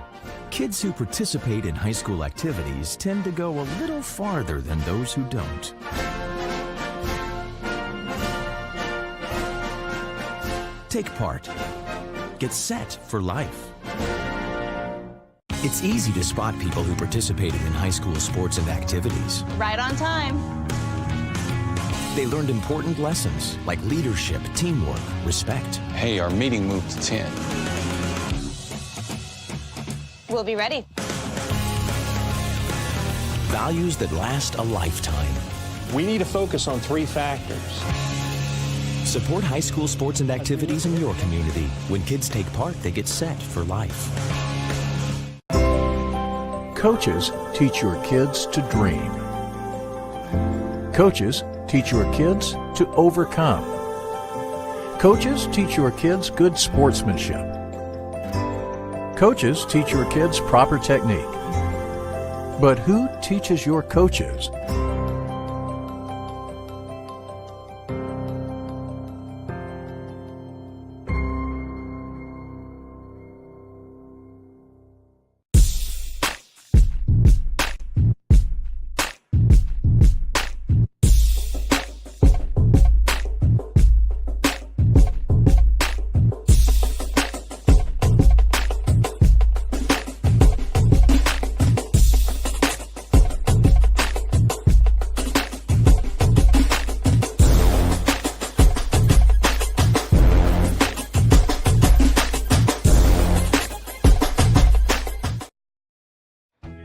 kids who participate in high school activities tend to go a little farther than those who don't. Take part. Get set for life. It's easy to spot people who participated in high school sports and activities. Right on time. They learned important lessons like leadership, teamwork, respect. Hey, our meeting moved to 10. We'll be ready. Values that last a lifetime. We need to focus on 3 factors. Support high school sports and activities in your community. When kids take part, they get set for life. Coaches teach your kids to dream. Coaches teach your kids to overcome. Coaches teach your kids good sportsmanship. Coaches teach your kids proper technique. But who teaches your coaches?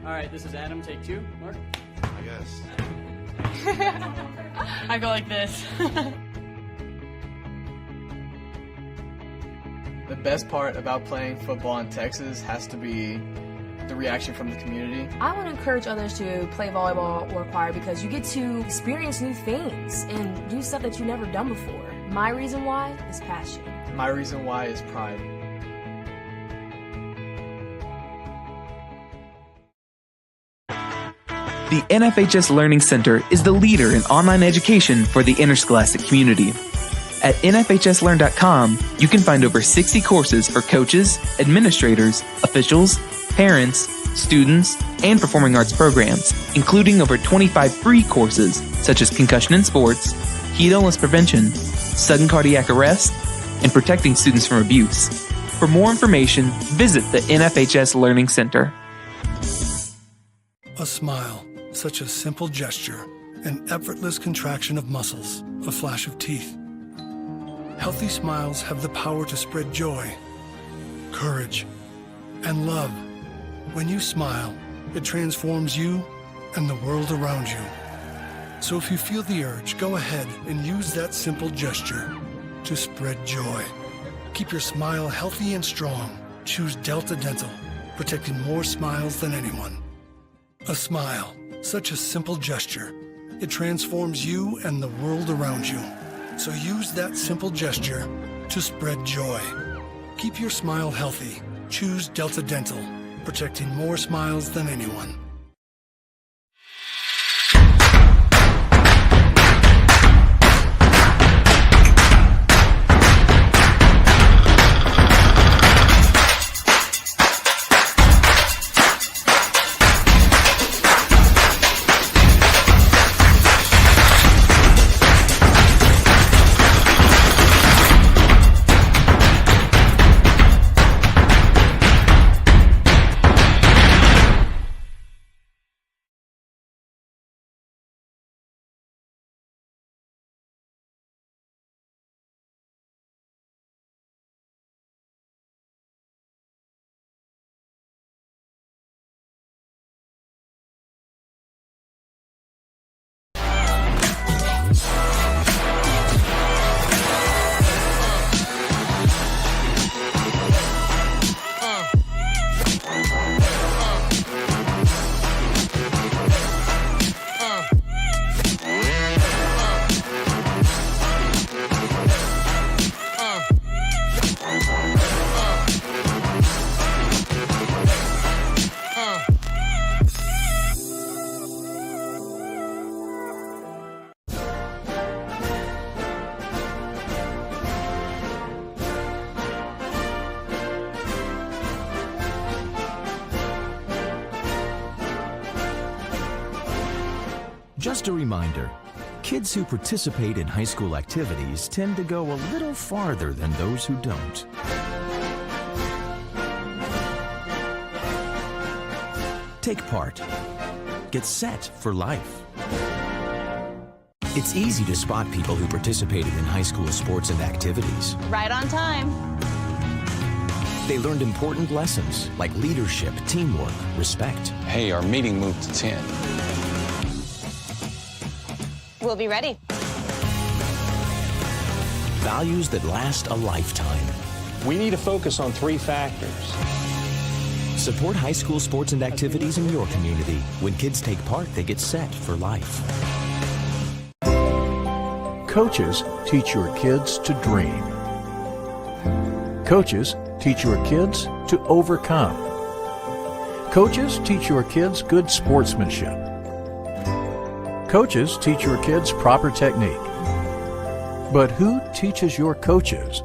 All right, this is Adam, take 2. Mark? I guess. I go like this. The best part about playing football in Texas has to be the reaction from the community. I want to encourage others to play volleyball or choir because you get to experience new things and do stuff that you've never done before. My reason why is passion. My reason why is pride. The NFHS Learning Center is the leader in online education for the interscholastic community. At nfhslearn.com, you can find over 60 courses for coaches, administrators, officials, parents, students, and performing arts programs, including over 25 free courses such as concussion in sports, heat illness prevention, sudden cardiac arrest, and protecting students from abuse. For more information, visit the NFHS Learning Center. A smile, such a simple gesture, an effortless contraction of muscles, a flash of teeth. Healthy smiles have the power to spread joy, courage, and love. When you smile, it transforms you and the world around you. So if you feel the urge, go ahead and use that simple gesture to spread joy. Keep your smile healthy and strong. Choose Delta Dental, protecting more smiles than anyone. A smile, such a simple gesture. It transforms you and the world around you. So use that simple gesture to spread joy. Keep your smile healthy. Choose Delta Dental, protecting more smiles than anyone. Just a reminder, kids who participate in high school activities tend to go a little farther than those who don't. Take part. Get set for life. It's easy to spot people who participated in high school sports and activities. Right on time. They learned important lessons like leadership, teamwork, respect. Hey, our meeting moved to 10. We'll be ready. Values that last a lifetime. We need to focus on 3 factors. Support high school sports and activities in your community. When kids take part, they get set for life. Coaches teach your kids to dream. Coaches teach your kids to overcome. Coaches teach your kids good sportsmanship. Coaches teach your kids proper technique. But who teaches your coaches?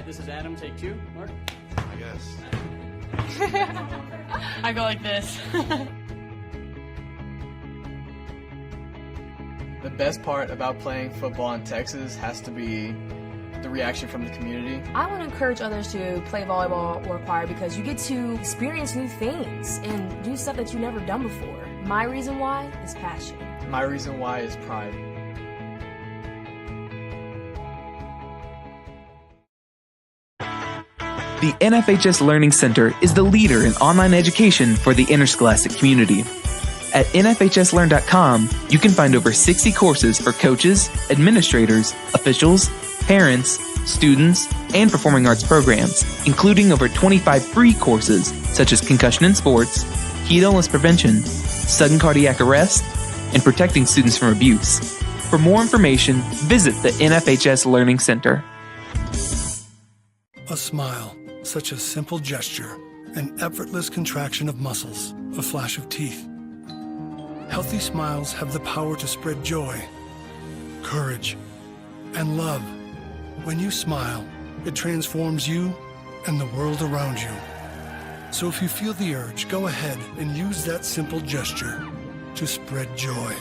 This is Adam, take 2. Mark? I guess. I go like this. The best part about playing football in Texas has to be the reaction from the community. I want to encourage others to play volleyball or choir because you get to experience new things and do stuff that you've never done before. My reason why is passion. My reason why is pride. The NFHS Learning Center is the leader in online education for the interscholastic community. At NFHSLearn.com, you can find over 60 courses for coaches, administrators, officials, parents, students, and performing arts programs, including over 25 free courses such as concussion in sports, heat illness prevention, sudden cardiac arrest, and protecting students from abuse. For more information, visit the NFHS Learning Center. A smile, such a simple gesture, an effortless contraction of muscles, a flash of teeth. Healthy smiles have the power to spread joy, courage, and love. When you smile, it transforms you and the world around you. So if you feel the urge, go ahead and use that simple gesture to spread joy.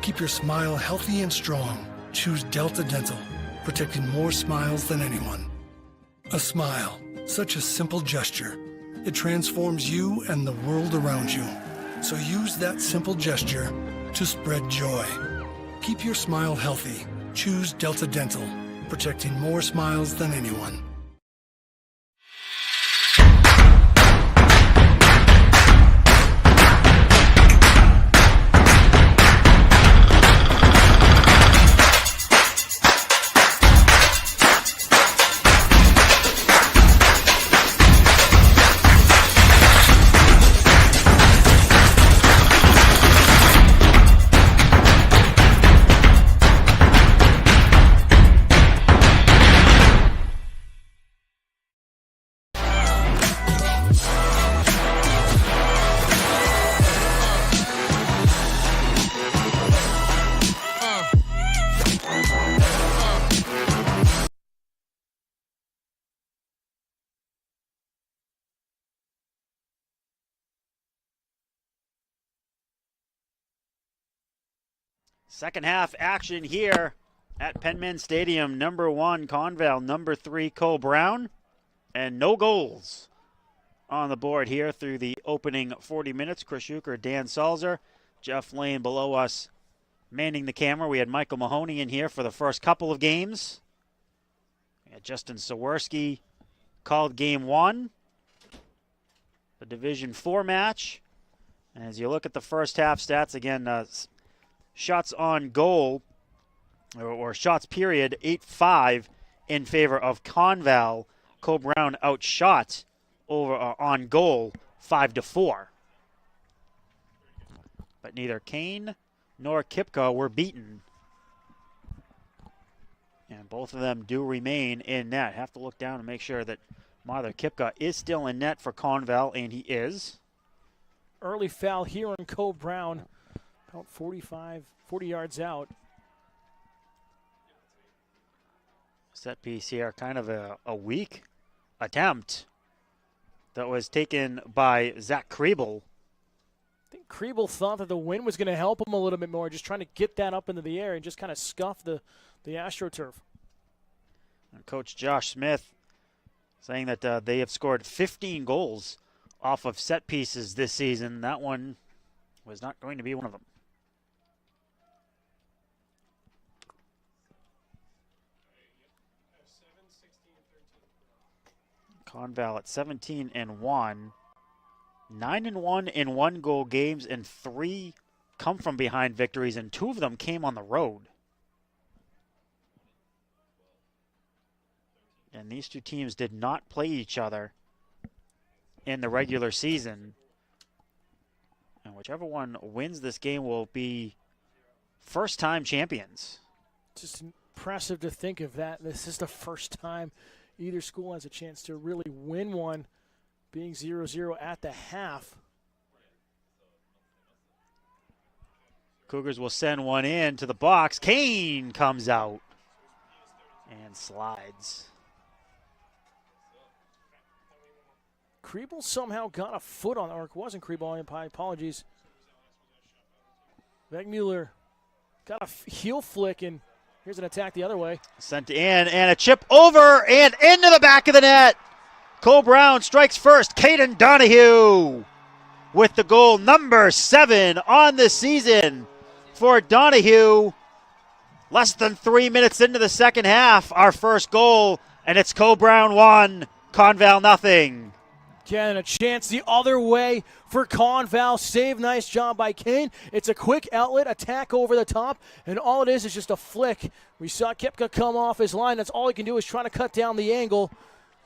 Keep your smile healthy and strong. Choose Delta Dental, protecting more smiles than anyone. A smile, such a simple gesture. It transforms you and the world around you. So use that simple gesture to spread joy. Keep your smile healthy. Choose Delta Dental, protecting more smiles than anyone. Second half action here at Penman Stadium. Number 1, ConVal. Number 3, Cole Brown. And no goals on the board here through the opening 40 minutes. Chris Schuker, Dan Salzer, Jeff Lane below us manning the camera. We had Michael Mahoney in here for the first couple of games. We had Justin Sawerski called game 1, the Division 4 match. And as you look at the first half stats, again, shots on goal, or shots period, 8-5 in favor of ConVal. Cole Brown outshot over on goal 5-4. But neither Kane nor Kipka were beaten. And both of them do remain in net. Have to look down and make sure that Martha Kipka is still in net for ConVal, and he is. Early foul here on Cole Brown, about 40 yards out. Set piece here, kind of a weak attempt that was taken by Zach Kriebel. I think Kriebel thought that the wind was going to help him a little bit more, just trying to get that up into the air and just kind of scuff the AstroTurf. And Coach Josh Smith saying that they have scored 15 goals off of set pieces this season. That one was not going to be one of them. ConVal at 17-1, 9-1 in 1-goal games, and 3 come from behind victories, and 2 of them came on the road. And these two teams did not play each other in the regular season. And whichever one wins this game will be first-time champions. Just impressive to think of that. This is the first time either school has a chance to really win one, being 0-0 at the half. Cougars will send one in to the box. Kane comes out and slides. Kriebel somehow got a foot on, or it wasn't Kriebel, my apologies. Wegmuller got a heel flick, and here's an attack the other way. Sent in, and a chip over and into the back of the net. Cole Brown strikes first. Caden Donahue with the goal number 7 on the season for Donahue. Less than 3 minutes into the second half, our first goal, and it's Cole Brown 1, ConVal nothing. Again, a chance the other way for ConVal. Save, nice job by Kane. It's a quick outlet, attack over the top, and all it is just a flick. We saw Kipka come off his line. That's all he can do is try to cut down the angle,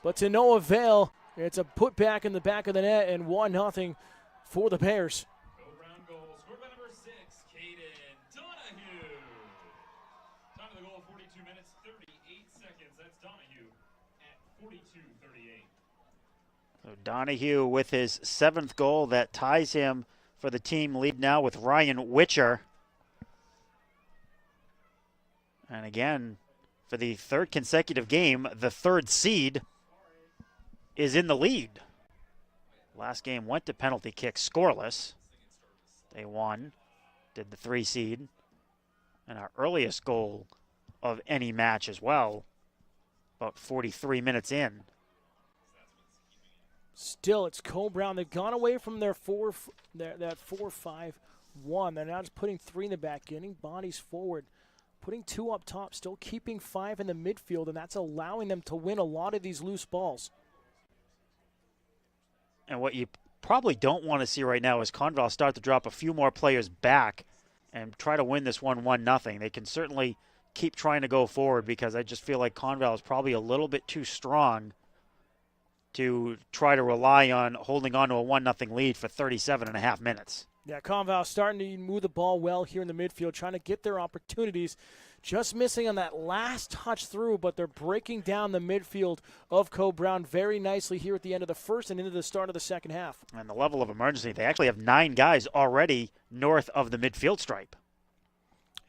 but to no avail. It's a put back in the back of the net, and 1-0 for the Bears. Cole Brown goal, scored by number 6, Caden Donahue. Time of the goal, 42 minutes, 38 seconds. That's Donahue at 42:38. So Donahue with his 7th goal that ties him for the team lead now with Ryan Witcher. And again, for the 3rd consecutive game, the 3rd seed is in the lead. Last game went to penalty kicks scoreless. They won, did the 3 seed. And our earliest goal of any match as well, about 43 minutes in. Still, it's Cole Brown. They've gone away from their 4-5-1. They're now just putting 3 in the back, getting bodies forward, putting 2 up top, still keeping 5 in the midfield, and that's allowing them to win a lot of these loose balls. And what you probably don't want to see right now is ConVal start to drop a few more players back and try to win this one 1-0. They can certainly keep trying to go forward, because I just feel like ConVal is probably a little bit too strong to try to rely on holding on to a 1-0 lead for 37.5 minutes. Yeah, ConVal starting to move the ball well here in the midfield, trying to get their opportunities. Just missing on that last touch through, but they're breaking down the midfield of Cole Brown very nicely here at the end of the first and into the start of the second half. And the level of emergency, they actually have 9 guys already north of the midfield stripe.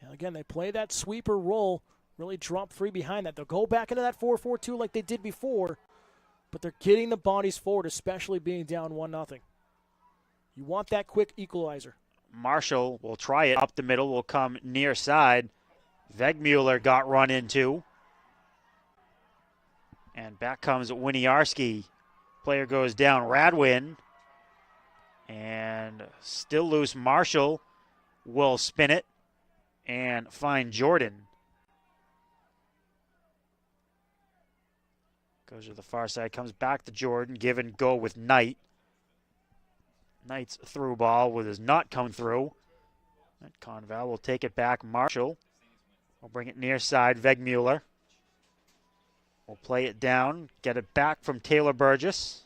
And again, they play that sweeper role, really drop 3 behind that. They'll go back into that 4-4-2 like they did before, but they're getting the bodies forward, especially being down 1-0. You want that quick equalizer. Marshall will try it up the middle, will come near side. Wegmuller got run into. And back comes Winiarski. Player goes down. Radwin. And still loose. Marshall will spin it and find Jordan. Goes to the far side, comes back to Jordan. Give and go with Knight. Knight's through ball does not come through. And ConVal will take it back. Marshall will bring it near side. Wegmuller will play it down, get it back from Taylor Burgess,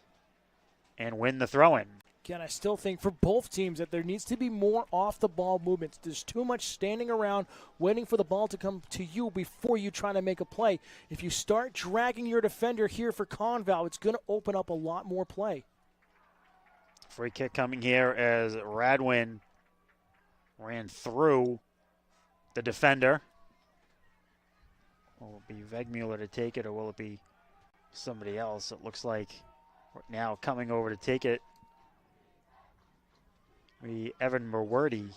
and win the throw-in. Again, I still think for both teams that there needs to be more off-the-ball movements. There's too much standing around waiting for the ball to come to you before you try to make a play. If you start dragging your defender here for ConVal, it's going to open up a lot more play. Free kick coming here as Radwin ran through the defender. Will it be Vegmuller to take it, or will it be somebody else? It looks like right now coming over to take it be Evan Merwordy.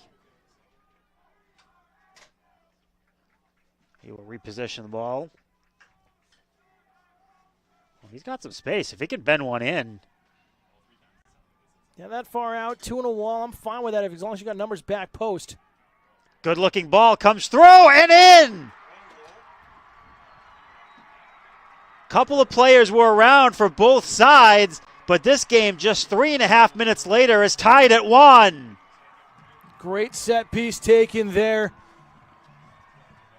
He will reposition the ball. Well, he's got some space. If he can bend one in. Yeah, that far out, 2 in a wall. I'm fine with that as long as you got numbers back post. Good looking ball comes through and in. Couple of players were around for both sides, but this game just 3.5 minutes later is tied at 1. Great set piece taken there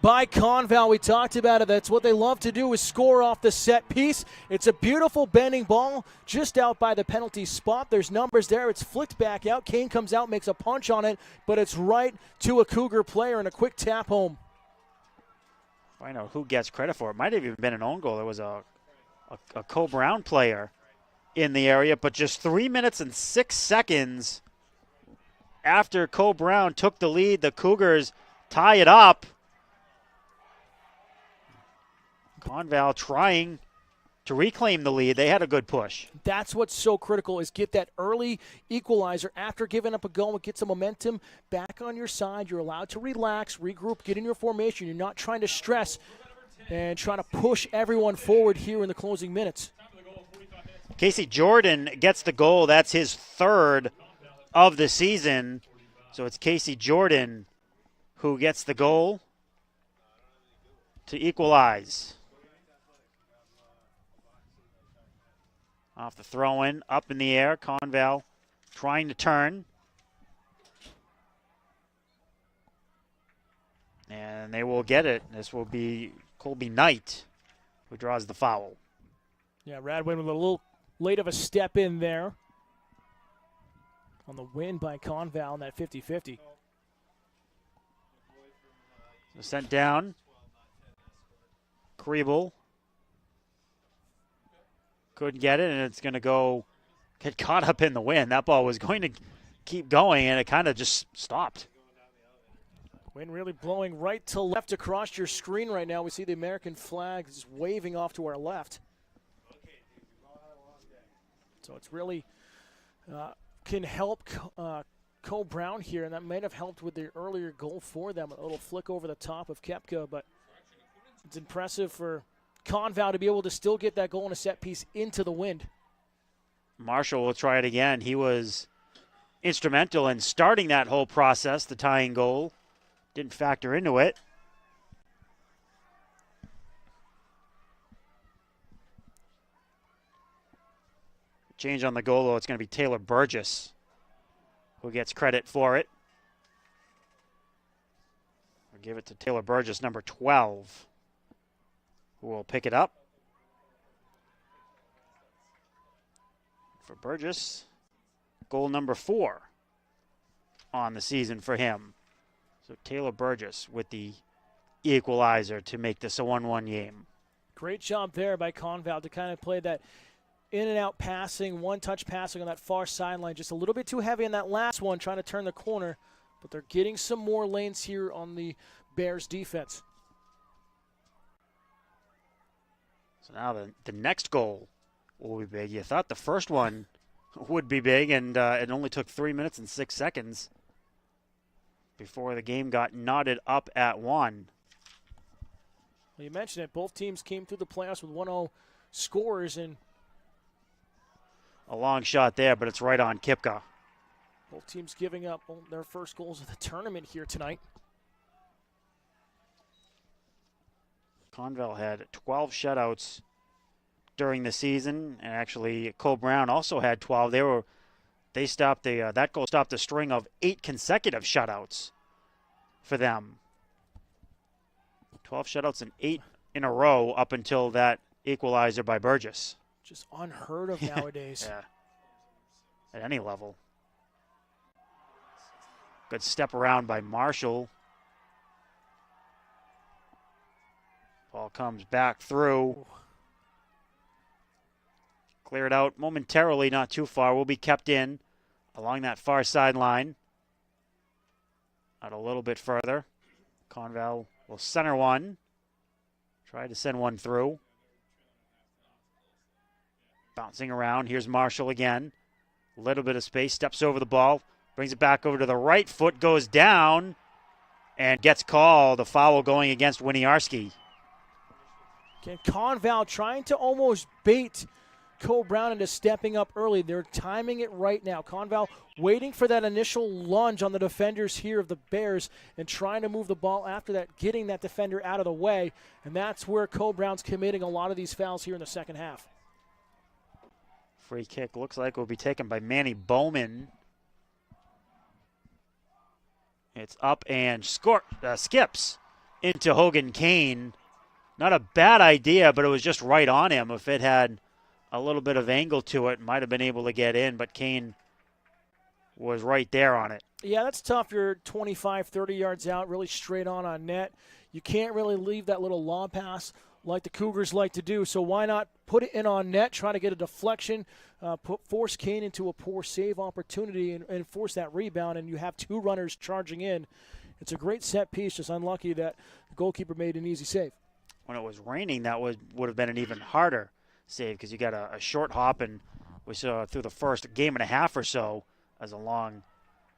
by ConVal. We talked about it. That's what they love to do, is score off the set piece. It's a beautiful bending ball just out by the penalty spot. There's numbers there. It's flicked back out. Kane comes out, makes a punch on it, but it's right to a Cougar player and a quick tap home. I know who gets credit for it. Might have even been an own goal. There was a Co-Brown player in the area, but just 3 minutes and 6 seconds after Co-Brown took the lead, the Cougars tie it up. ConVal trying to reclaim the lead. They had a good push. That's what's so critical, is get that early equalizer after giving up a goal and get some momentum back on your side. You're allowed to relax, regroup, get in your formation. You're not trying to stress and trying to push everyone forward here in the closing minutes. Casey Jordan gets the goal. That's his third of the season. So it's Casey Jordan who gets the goal to equalize. Off the throw-in, up in the air. ConVal trying to turn. And they will get it. This will be Colby Knight who draws the foul. Yeah, Radwin with a little late of a step in there on the win by ConVal in that 50-50. So sent down. Kriebel couldn't get it, and it's going to get caught up in the wind. That ball was going to keep going, and it kind of just stopped. Wind really blowing right to left across your screen right now. We see the American flag just waving off to our left. So it's really can help Co-Brown here, and that might have helped with the earlier goal for them. A little flick over the top of Koepka, but it's impressive for ConVal to be able to still get that goal in a set piece into the wind. Marshall will try it again. He was instrumental in starting that whole process, the tying goal. Didn't factor into it. Change on the goal, though. It's going to be Taylor Burgess who gets credit for it. We'll give it to Taylor Burgess, number 12, who will pick it up. For Burgess, goal number 4 on the season for him. So Taylor Burgess with the equalizer to make this a 1-1 game. Great job there by ConVal to kind of play that in and out passing, one-touch passing on that far sideline. Just a little bit too heavy in that last one, trying to turn the corner. But they're getting some more lanes here on the Bears defense. So now the next goal will be big. You thought the first one would be big, and it only took 3 minutes and 6 seconds before the game got knotted up at 1. Well, you mentioned it. Both teams came through the playoffs with 1-0 scores, and a long shot there, but it's right on Koepka. Both teams giving up their first goals of the tournament here tonight. ConVal had 12 shutouts during the season, and actually Co-Brown also had 12. They stopped that goal stopped a string of 8 consecutive shutouts for them. 12 shutouts and 8 in a row up until that equalizer by Burgess. Just unheard of nowadays. Yeah. at any level. Good step around by Marshall. Ball comes back through. Cleared out momentarily, not too far. Will be kept in along that far sideline. Out a little bit further. ConVal will center one. Try to send one through. Bouncing around. Here's Marshall again. A little bit of space. Steps over the ball. Brings it back over to the right foot. Goes down. And gets called. A foul going against Winiarski. Okay, ConVal trying to almost bait Cole Brown into stepping up early. They're timing it right now. ConVal waiting for that initial lunge on the defenders here of the Bears and trying to move the ball after that, getting that defender out of the way. And that's where Cole Brown's committing a lot of these fouls here in the second half. Free kick looks like will be taken by Manny Bowman. It's up and skips into Hogan Kane. Not a bad idea, but it was just right on him. If it had a little bit of angle to it, might have been able to get in, but Kane was right there on it. Yeah, that's tough. You're 25, 30 yards out, really straight on net. You can't really leave that little lob pass like the Cougars like to do, so why not put it in on net, try to get a deflection, force Kane into a poor save opportunity and force that rebound, and you have two runners charging in. It's a great set piece, just unlucky that the goalkeeper made an easy save. When it was raining, that would have been an even harder save because you got a short hop, and we saw through the first game and a half or so as a long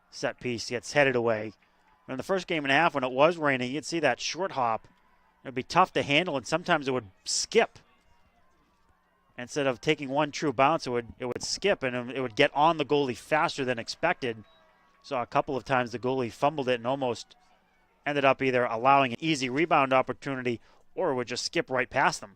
set piece gets headed away. In the first game and a half, when it was raining, you'd see that short hop. It would be tough to handle, and sometimes it would skip. Instead of taking one true bounce, it would skip, and it would get on the goalie faster than expected. Saw a couple of times the goalie fumbled it and almost ended up either allowing an easy rebound opportunity or would just skip right past them.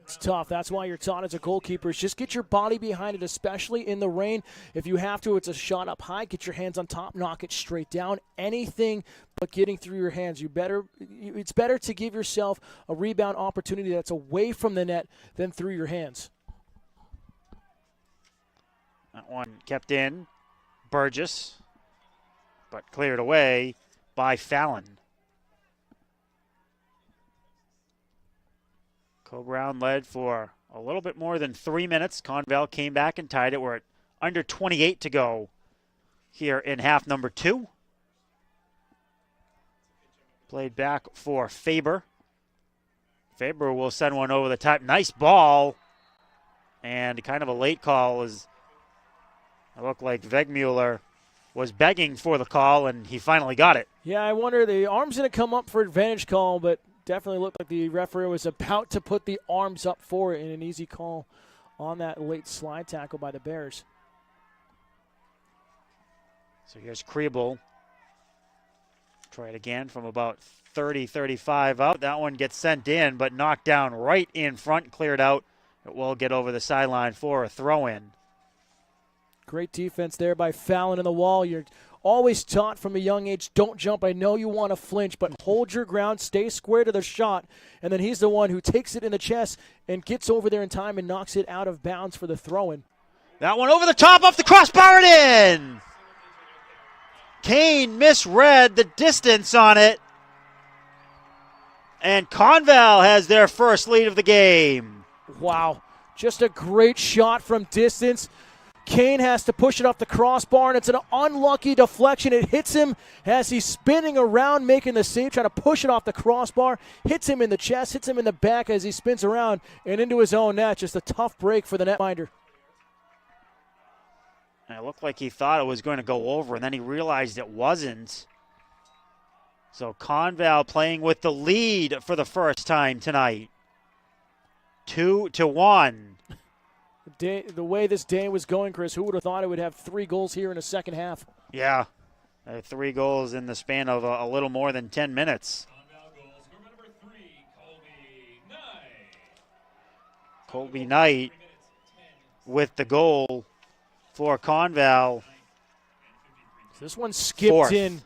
It's tough. That's why you're taught as a goalkeeper is just get your body behind it, especially in the rain. If you have to, it's a shot up high. Get your hands on top, knock it straight down. Anything but getting through your hands. It's better to give yourself a rebound opportunity that's away from the net than through your hands. That one kept in. Burgess, but cleared away by Fallon. Cole Brown led for a little bit more than 3 minutes. ConVal came back and tied it. We're at under 28 to go here in half number 2. Played back for Faber. Faber will send one over the top. Nice ball. And kind of a late call as it looked like Wegmuller was begging for the call, and he finally got it. Yeah, I wonder, the arm's going to come up for advantage call, but definitely looked like the referee was about to put the arms up for it in an easy call on that late slide tackle by the Bears. So here's Kriebel. Try it again from about 30, 35 out. That one gets sent in, but knocked down right in front, cleared out. It will get over the sideline for a throw-in. Great defense there by Fallon in the wall. You're always taught from a young age, don't jump. I know you want to flinch, but hold your ground, stay square to the shot. And then he's the one who takes it in the chest and gets over there in time and knocks it out of bounds for the throw-in. That one over the top, off the crossbar and in. Kane misread the distance on it. And ConVal has their first lead of the game. Wow, just a great shot from distance. Kane has to push it off the crossbar, and it's an unlucky deflection. It hits him as he's spinning around, making the save, trying to push it off the crossbar. Hits him in the chest, hits him in the back as he spins around and into his own net. Just a tough break for the netminder. And it looked like he thought it was going to go over, and then he realized it wasn't. So ConVal playing with the lead for the first time tonight. 2-1. The way this day was going, Chris, who would have thought it would have 3 goals here in the second half? Yeah, 3 goals in the span of a little more than 10 minutes. Colby Knight with the goal for ConVal. This one skipped Fourth. in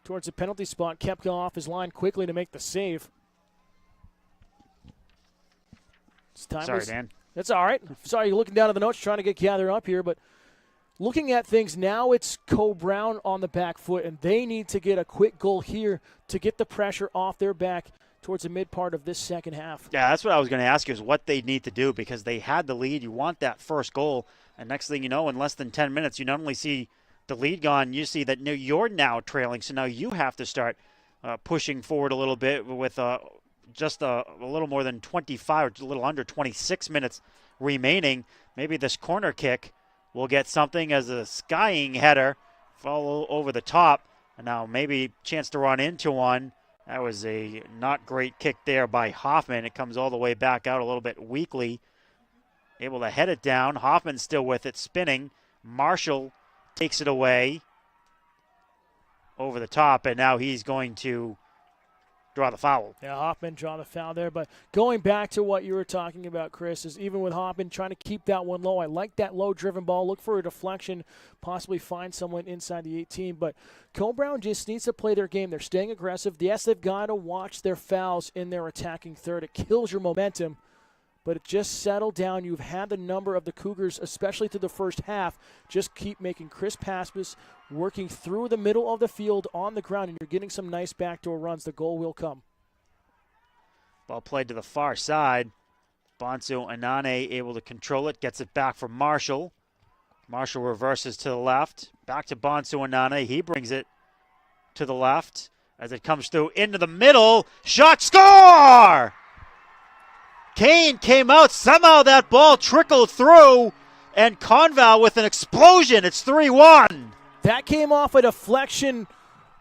towards the penalty spot, kept off his line quickly to make the save. Sorry, Dan. That's all right. Sorry, you're looking down at the notes, trying to get gathered up here, but looking at things now, it's Cole Brown on the back foot, and they need to get a quick goal here to get the pressure off their back towards the mid part of this second half. Yeah, that's what I was going to ask you is what they need to do, because they had the lead. You want that first goal, and next thing you know, in less than 10 minutes, you not only see the lead gone, you see that you're now trailing, so now you have to start pushing forward a little bit with just a little more than 25, or a little under 26 minutes remaining. Maybe this corner kick will get something as a skying header fall over the top, and now maybe chance to run into one. That was a not great kick there by Hoffman. It comes all the way back out a little bit weakly. Able to head it down. Hoffman still with it, spinning. Marshall takes it away over the top, and now he's going to draw the foul. Yeah, Hoffman draw the foul there. But going back to what you were talking about, Chris, is even with Hoffman trying to keep that one low. I like that low-driven ball. Look for a deflection, possibly find someone inside the 18. But Cole Brown just needs to play their game. They're staying aggressive. Yes, they've got to watch their fouls in their attacking third. It kills your momentum. But just settle down. You've had the number of the Cougars, especially through the first half. Just keep making crisp passes, working through the middle of the field on the ground, and you're getting some nice backdoor runs. The goal will come. Ball played to the far side. Bonsu Anane able to control it, gets it back from Marshall. Marshall reverses to the left. Back to Bonsu Anane. He brings it to the left as it comes through into the middle. Shot, score! Kane came out. Somehow that ball trickled through, and ConVal with an explosion. It's 3-1. That came off a deflection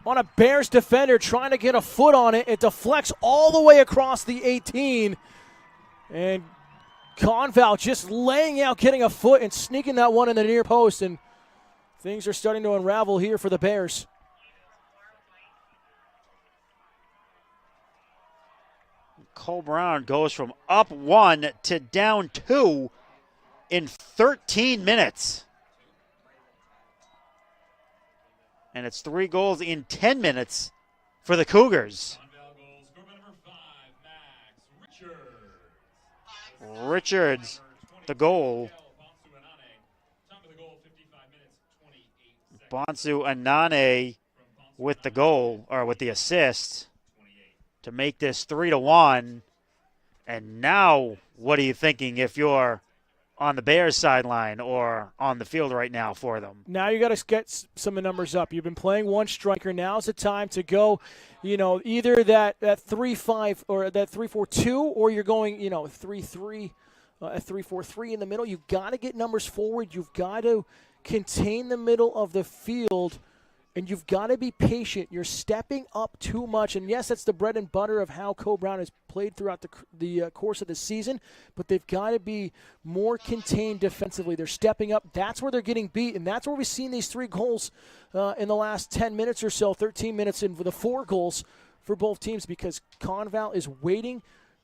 on a Bears defender trying to get a foot on it. It deflects all the way across the 18. And ConVal just laying out, getting a foot and sneaking that one in the near post. And things are starting to unravel here for the Bears. Cole Brown goes from up 1 to down 2 in 13 minutes. And it's 3 goals in 10 minutes for the Cougars. Richards, the goal. Bonsu Anane with the goal, or with the assist, to make this 3-1. And now, what are you thinking if you're on the Bears sideline or on the field right now for them? Now you got to get some numbers up. You've been playing one striker. Now's the time to go, either that 3-5 or that 3-4-2, or you're going, 3-3, a 3-4-3 in the middle. You've got to get numbers forward. You've got to contain the middle of the field, and you've got to be patient. You're stepping up too much. And, yes, that's the bread and butter of how Cole Brown has played throughout the course of the season, but they've got to be more contained defensively. They're stepping up. That's where they're getting beat, and that's where we've seen these 3 goals in the last 10 minutes or so, 13 minutes in, for the 4 goals for both teams, because ConVal is waiting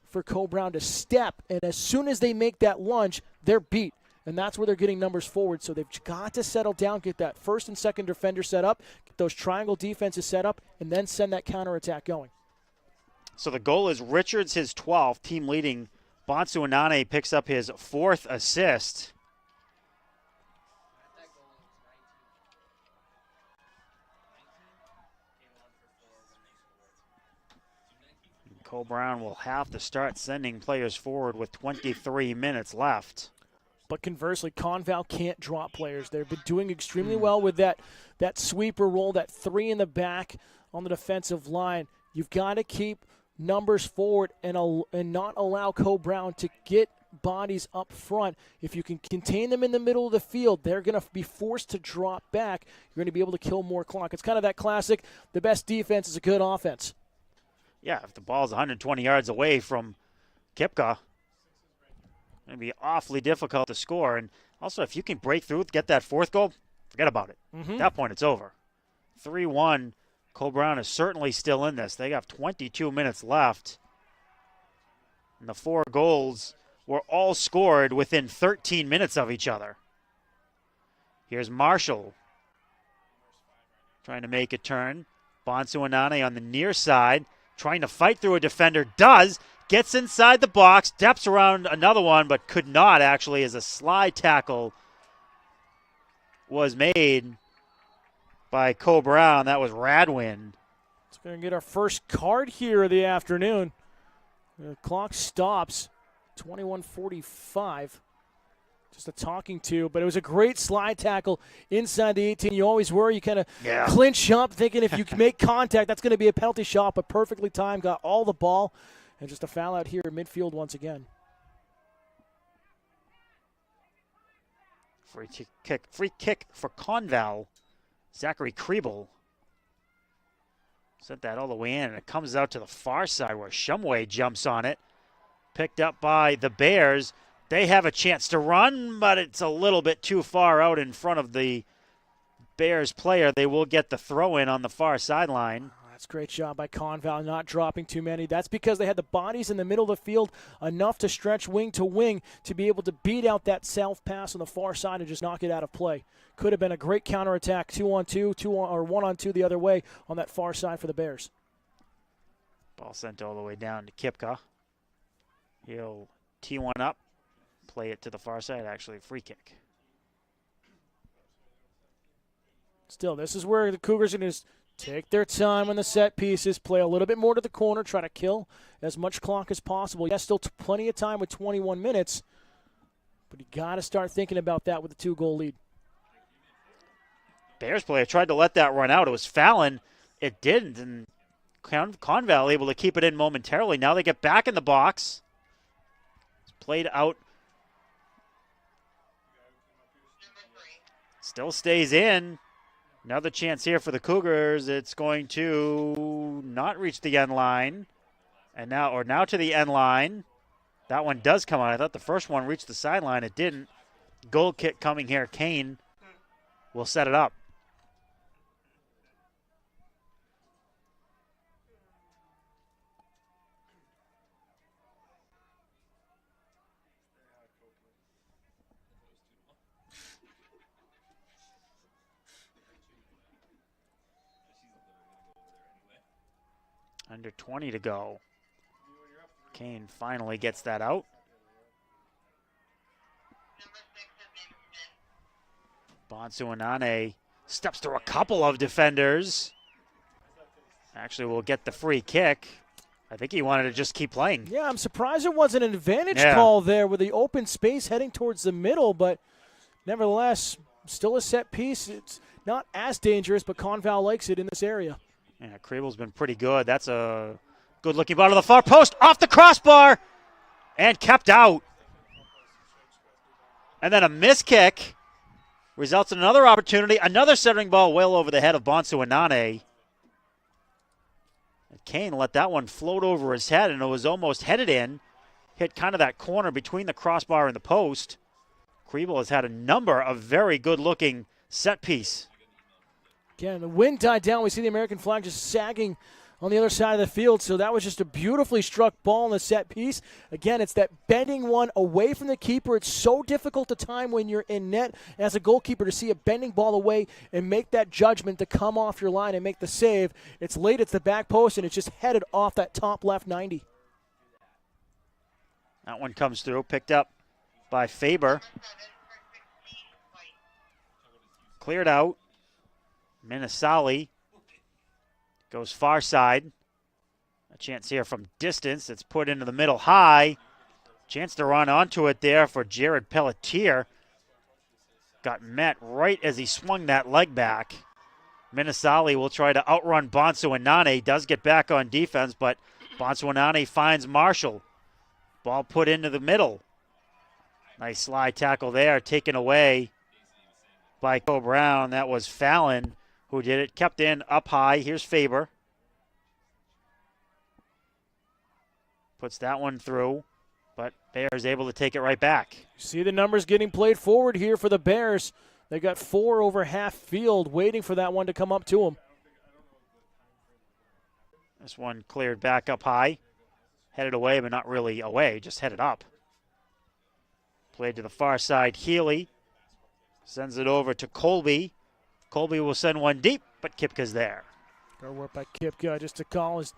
for Cole Brown to step, and as soon as they make that lunge, they're beat. And that's where they're getting numbers forward. So they've got to settle down, get that first and second defender set up, get those triangle defenses set up, and then send that counterattack going. So the goal is Richards, his 12th, team leading. Bonsu Anane picks up his 4th assist. Cole Brown will have to start sending players forward with 23 minutes left. But conversely, ConVal can't drop players. They've been doing extremely well with that sweeper role, that 3 in the back on the defensive line. You've got to keep numbers forward and not allow Cole Brown to get bodies up front. If you can contain them in the middle of the field, they're going to be forced to drop back. You're going to be able to kill more clock. It's kind of that classic, the best defense is a good offense. Yeah, if the ball's 120 yards away from Kipka, it's going to be awfully difficult to score. And also, if you can break through, get that 4th goal, forget about it. At that point, it's over. 3-1. Cole Brown is certainly still in this. They have 22 minutes left. And the 4 goals were all scored within 13 minutes of each other. Here's Marshall trying to make a turn. Bonsu Anane on the near side, trying to fight through a defender. Does. Gets inside the box, steps around another one, but could not actually, as a slide tackle was made by Co Brown. That was Radwin. It's going to get our first card here of the afternoon. The clock stops, 21:45. Just a talking to, but it was a great slide tackle inside the 18. You always worry, you kind of clinch up thinking if you make contact, that's going to be a penalty shot, but perfectly timed, got all the ball, and just a foul out here in midfield once again. Free kick for ConVal. Zachary Kriebel sent that all the way in, and it comes out to the far side where Shumway jumps on it. Picked up by the Bears. They have a chance to run, but it's a little bit too far out in front of the Bears player. They will get the throw in on the far sideline. That's a great job by ConVal, not dropping too many. That's because they had the bodies in the middle of the field enough to stretch wing to wing to be able to beat out that self pass on the far side and just knock it out of play. Could have been a great counterattack, 2-on-2, 1-on-2 the other way on that far side for the Bears. Ball sent all the way down to Kipka. He'll tee one up, play it to the far side, actually free kick. Still, this is where the Cougars are going to take their time on the set pieces, play a little bit more to the corner, try to kill as much clock as possible. Yes, still plenty of time with 21 minutes, but you got to start thinking about that with a 2-goal lead. Bears player tried to let that run out. It was Fallon. It didn't, and ConVal able to keep it in momentarily. Now they get back in the box. It's played out. Still stays in. Another chance here for the Cougars. It's going to not reach the end line. And now to the end line. That one does come out. I thought the first one reached the sideline. It didn't. Goal kick coming here. Kane will set it up. Under 20 to go. Kane finally gets that out. Bonsuanane steps through a couple of defenders. Actually will get the free kick. I think he wanted to just keep playing. Yeah, I'm surprised it wasn't an advantage call there with the open space heading towards the middle, but nevertheless, still a set piece. It's not as dangerous, but ConVal likes it in this area. Yeah, Kriebel's been pretty good. That's a good-looking ball to the far post, off the crossbar, and kept out. And then a missed kick results in another opportunity, another centering ball well over the head of Bonsuanane. Kane let that one float over his head, and it was almost headed in. Hit kind of that corner between the crossbar and the post. Kriebel has had a number of very good-looking set piece. Again, the wind died down. We see the American flag just sagging on the other side of the field. So that was just a beautifully struck ball in the set piece. Again, it's that bending one away from the keeper. It's so difficult to time when you're in net as a goalkeeper to see a bending ball away and make that judgment to come off your line and make the save. It's late, it's the back post, and it's just headed off that top left 90. That one comes through, picked up by Faber. Cleared out. Minasali goes far side. A chance here from distance. It's put into the middle high. Chance to run onto it there for Jared Pelletier. Got met right as he swung that leg back. Minasali will try to outrun Bonsuanane. Does get back on defense, but Bonsuanane finds Marshall. Ball put into the middle. Nice slide tackle there, taken away by Co Brown. That was Fallon who did it. Kept in up high. Here's Faber. Puts that one through, but Bears able to take it right back. See the numbers getting played forward here for the Bears. They got 4 over half field waiting for that one to come up to them. This one cleared back up high. Headed away, but not really away, just headed up. Played to the far side. Healy sends it over to Colby. Colby will send one deep, but Kipka's there. Good work by Kipka just to call his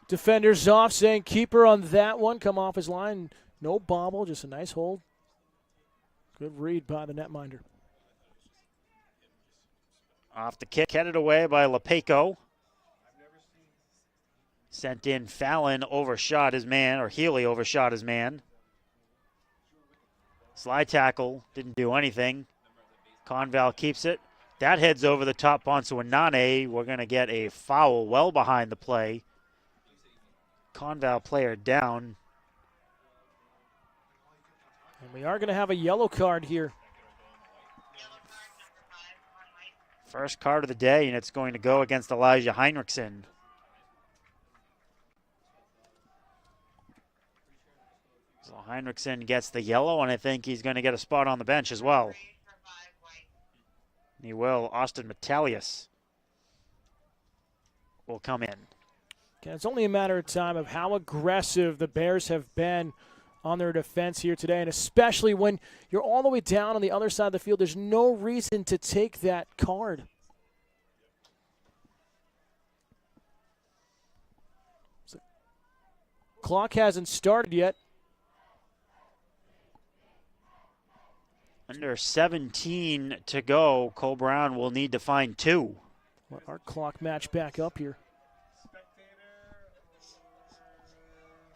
defenders off, saying keeper on that one. Come off his line. No bobble, just a nice hold. Good read by the netminder. Off the kick, headed away by Lepeco. Sent in Fallon, overshot his man, or Healy overshot his man. Slide tackle, didn't do anything. ConVal keeps it. That heads over the top onto Anane. We're going to get a foul well behind the play. ConVal player down. And we are going to have a yellow card here. First card of the day, and it's going to go against Elijah Heinrichsen. So Heinrichsen gets the yellow, and I think he's going to get a spot on the bench as well. He will. Austin Metalius will come in. Okay, it's only a matter of time of how aggressive the Bears have been on their defense here today, and especially when you're all the way down on the other side of the field, there's no reason to take that card. So, clock hasn't started yet. Under 17 to go, Cole Brown will need to find 2. Let our clock match back up here.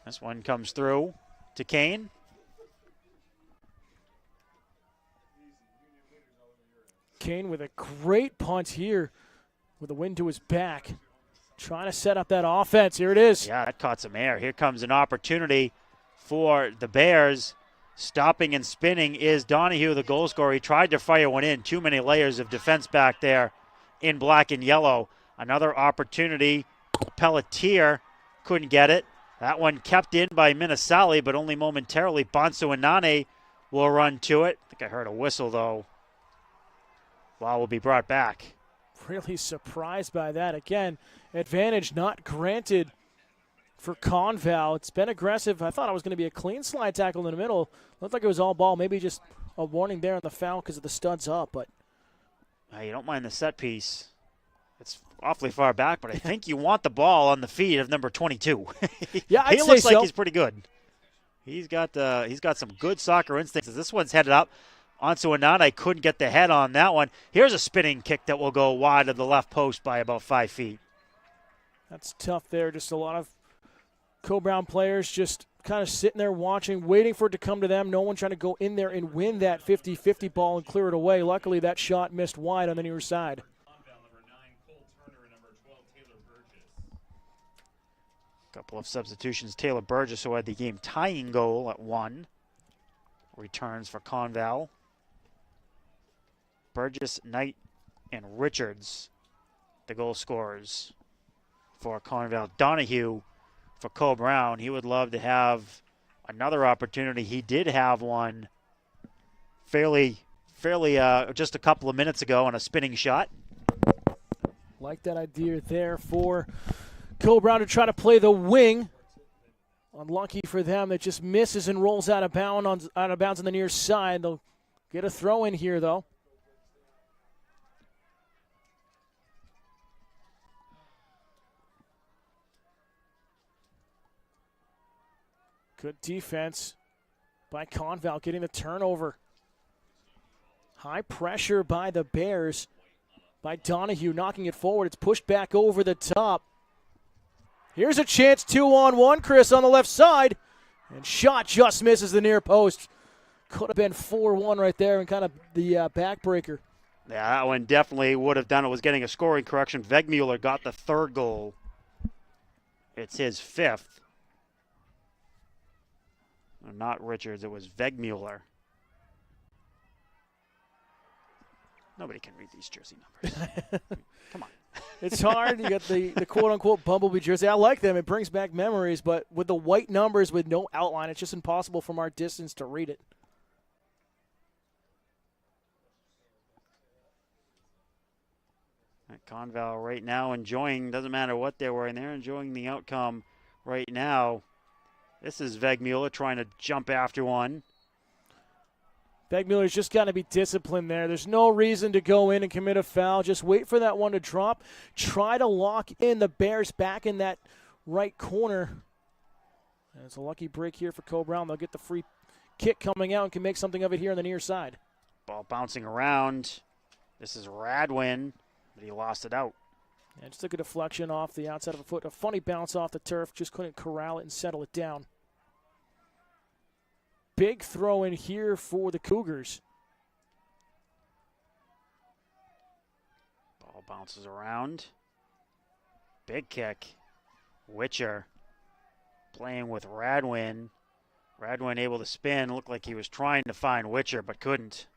This one comes through to Kane. Kane with a great punt here with the wind to his back. Trying to set up that offense. Here it is. Yeah, that caught some air. Here comes an opportunity for the Bears. Stopping and spinning is Donahue, the goal scorer. He tried to fire one in. Too many layers of defense back there in black and yellow. Another opportunity. Pelletier couldn't get it. That one kept in by Minasali, but only momentarily. Bonsu Anane will run to it. I think I heard a whistle, though. Ball will be brought back. Really surprised by that. Again, advantage not granted for ConVal. It's been aggressive. I thought it was going to be a clean slide tackle in the middle. Looked like it was all ball. Maybe just a warning there on the foul because of the studs up. But you don't mind the set piece. It's awfully far back, but I think you want the ball on the feet of number 22. Yeah, I'd he looks say like so. he's pretty good. He's got some good soccer instincts. This one's headed up. Onto Anane, couldn't get the head on that one. Here's a spinning kick that will go wide of the left post by about 5 feet. That's tough there. Just a lot of Co-Brown players just kind of sitting there watching, waiting for it to come to them. No one trying to go in there and win that 50-50 ball and clear it away. Luckily, that shot missed wide on the near side. Couple of substitutions. Taylor Burgess, who had the game-tying goal at 1, returns for ConVal. Burgess, Knight, and Richards, the goal scorers for ConVal. Donahue for Cole Brown. He would love to have another opportunity. He did have one fairly just a couple of minutes ago on a spinning shot. Like that idea there for Cole Brown to try to play the wing. Unlucky for them. It just misses and rolls out of bounds on the near side. They'll get a throw in here, though. Good defense by ConVal getting the turnover. High pressure by the Bears. By Donahue knocking it forward. It's pushed back over the top. Here's a chance, 2-on-1, Chris, on the left side. And shot just misses the near post. Could have been 4-1 right there and kind of the backbreaker. Yeah, that one definitely would have done it. Was getting a scoring correction. Wegmuller got the 3rd goal. It's his 5th. Not Richards, it was Wegmuller. Nobody can read these jersey numbers. Come on. It's hard. You got the quote-unquote Bumblebee jersey. I like them. It brings back memories, but with the white numbers with no outline, it's just impossible from our distance to read it. ConVal right now enjoying, doesn't matter what they're wearing, they're enjoying the outcome right now. This is Wegmuller trying to jump after one. Wegmuller's just got to be disciplined there. There's no reason to go in and commit a foul. Just wait for that one to drop. Try to lock in the Bears back in that right corner. And it's a lucky break here for Cole Brown. They'll get the free kick coming out and can make something of it here on the near side. Ball bouncing around. This is Radwin. but he lost it out. And just took a deflection off the outside of a foot. A funny bounce off the turf. Just couldn't corral it and settle it down. Big throw in here for the Cougars. Ball bounces around. Big kick. Witcher playing with Radwin. Radwin able to spin. Looked like he was trying to find Witcher, but couldn't.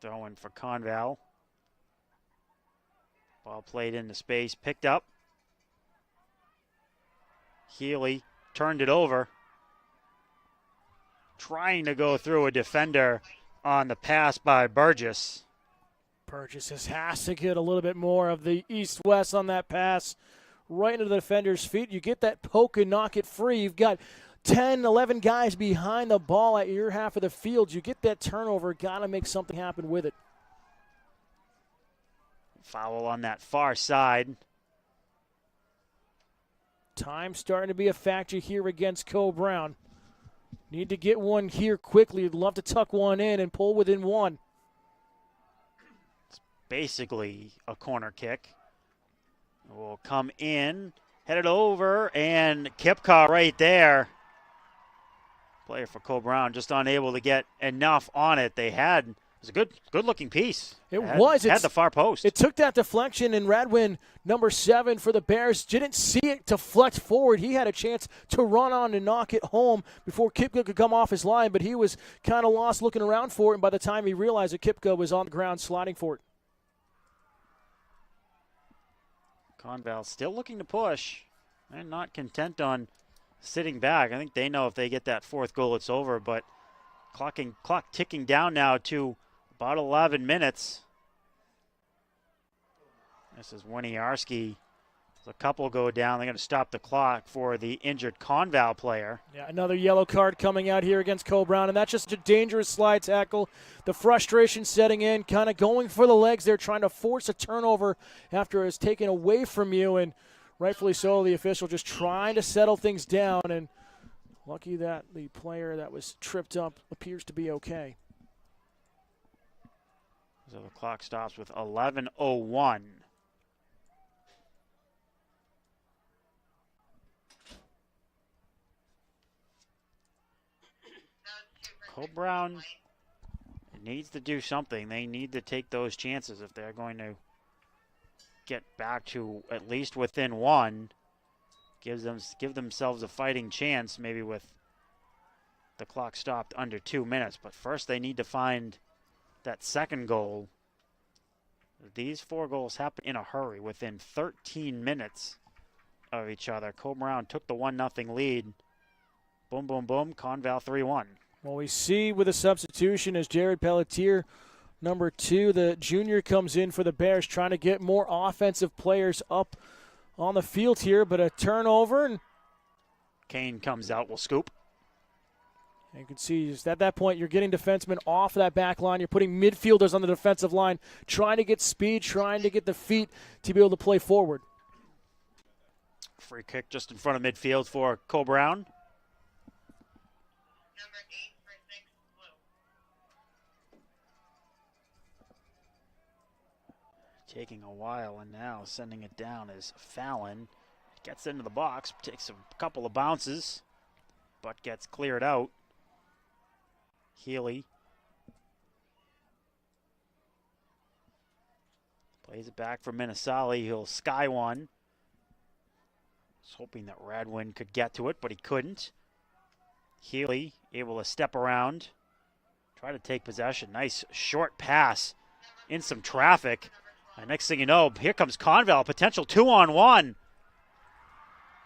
Throwing for ConVal. Ball played into space. Picked up. Healy turned it over. Trying to go through a defender on the pass by Burgess. Burgess has to get a little bit more of the east-west on that pass. Right into the defender's feet. You get that poke and knock it free. You've got 10, 11 guys behind the ball at your half of the field. You get that turnover. Got to make something happen with it. Foul on that far side. Time starting to be a factor here against Co-Brown. Need to get one here quickly. You'd love to tuck one in and pull within one. It's basically a corner kick. Will come in, headed over, and Kipka right there. Player for Co-Brown just unable to get enough on it. It was a good-looking piece. It had the far post. It took that deflection, and Radwin, number 7 for the Bears, didn't see it deflect forward. He had a chance to run on and knock it home before Kipka could come off his line, but he was kind of lost looking around for it, and by the time he realized that Kipka was on the ground sliding for it. ConVal still looking to push. They're not content on sitting back. I think they know if they get that 4th goal, it's over, but clock ticking down now to about 11 minutes. This is Winiarski. A couple go down. They're going to stop the clock for the injured ConVal player. Yeah, another yellow card coming out here against Co-Brown, and that's just a dangerous slide tackle. The frustration setting in, kind of going for the legs there, trying to force a turnover after it's taken away from you, and rightfully so, the official just trying to settle things down, and lucky that the player that was tripped up appears to be okay. So the clock stops with 11:01. Co-Brown needs to do something. They need to take those chances if they're going to get back to at least within one. Give themselves a fighting chance, maybe with the clock stopped under 2 minutes. But first they need to find that second goal. These 4 goals happen in a hurry within 13 minutes of each other. Co-Brown took the 1-0 lead. Boom, boom, boom. ConVal 3-1. Well, we see with a substitution as Jared Pelletier, number 2, the junior, comes in for the Bears, trying to get more offensive players up on the field here, but a turnover. And Kane comes out, will scoop. you can see just at that point you're getting defensemen off that back line. You're putting midfielders on the defensive line, trying to get speed, trying to get the feet to be able to play forward. Free kick just in front of midfield for Co-Brown. Taking a while, and now sending it down is Fallon. Gets into the box, takes a couple of bounces, but gets cleared out. Healy plays it back for Minnesali. He'll sky one. Was hoping that Radwin could get to it, but he couldn't. Healy able to step around, try to take possession. Nice short pass in some traffic. And next thing you know, here comes ConVal, potential 2-on-1.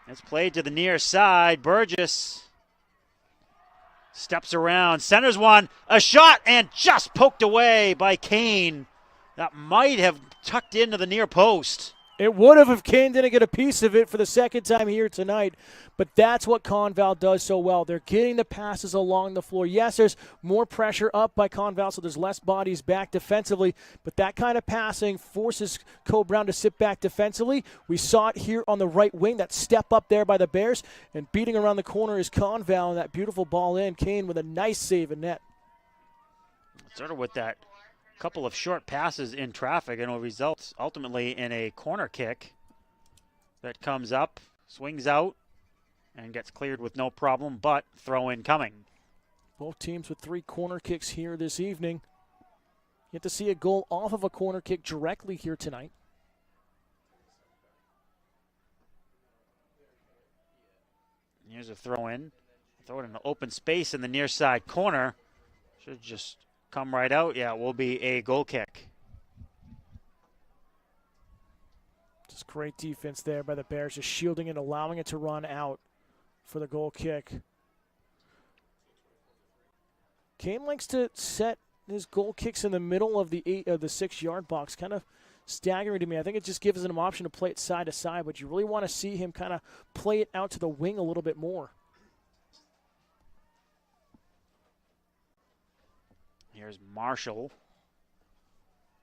It's played to the near side. Burgess steps around, centers one, a shot, and just poked away by Kane. That might have tucked into the near post. It would have if Kane didn't get a piece of it for the second time here tonight. But that's what ConVal does so well. They're getting the passes along the floor. Yes, there's more pressure up by ConVal, so there's less bodies back defensively. But that kind of passing forces Co-Brown to sit back defensively. We saw it here on the right wing, that step up there by the Bears. And beating around the corner is ConVal, and that beautiful ball in. Kane with a nice save in net. Sort of with that couple of short passes in traffic, and will result ultimately in a corner kick that comes up, swings out, and gets cleared with no problem, but throw in coming. Both teams with 3 corner kicks here this evening. You get to see a goal off of a corner kick directly here tonight. Here's a throw in. Throw it in an open space in the near side corner. Should just come right out. Yeah, it will be a goal kick. Just great defense there by the Bears, just shielding it, allowing it to run out for the goal kick. Kane likes to set his goal kicks in the middle of the 6-yard box. Kind of staggering to me. I think it just gives him an option to play it side to side, but you really want to see him kind of play it out to the wing a little bit more. Here's Marshall,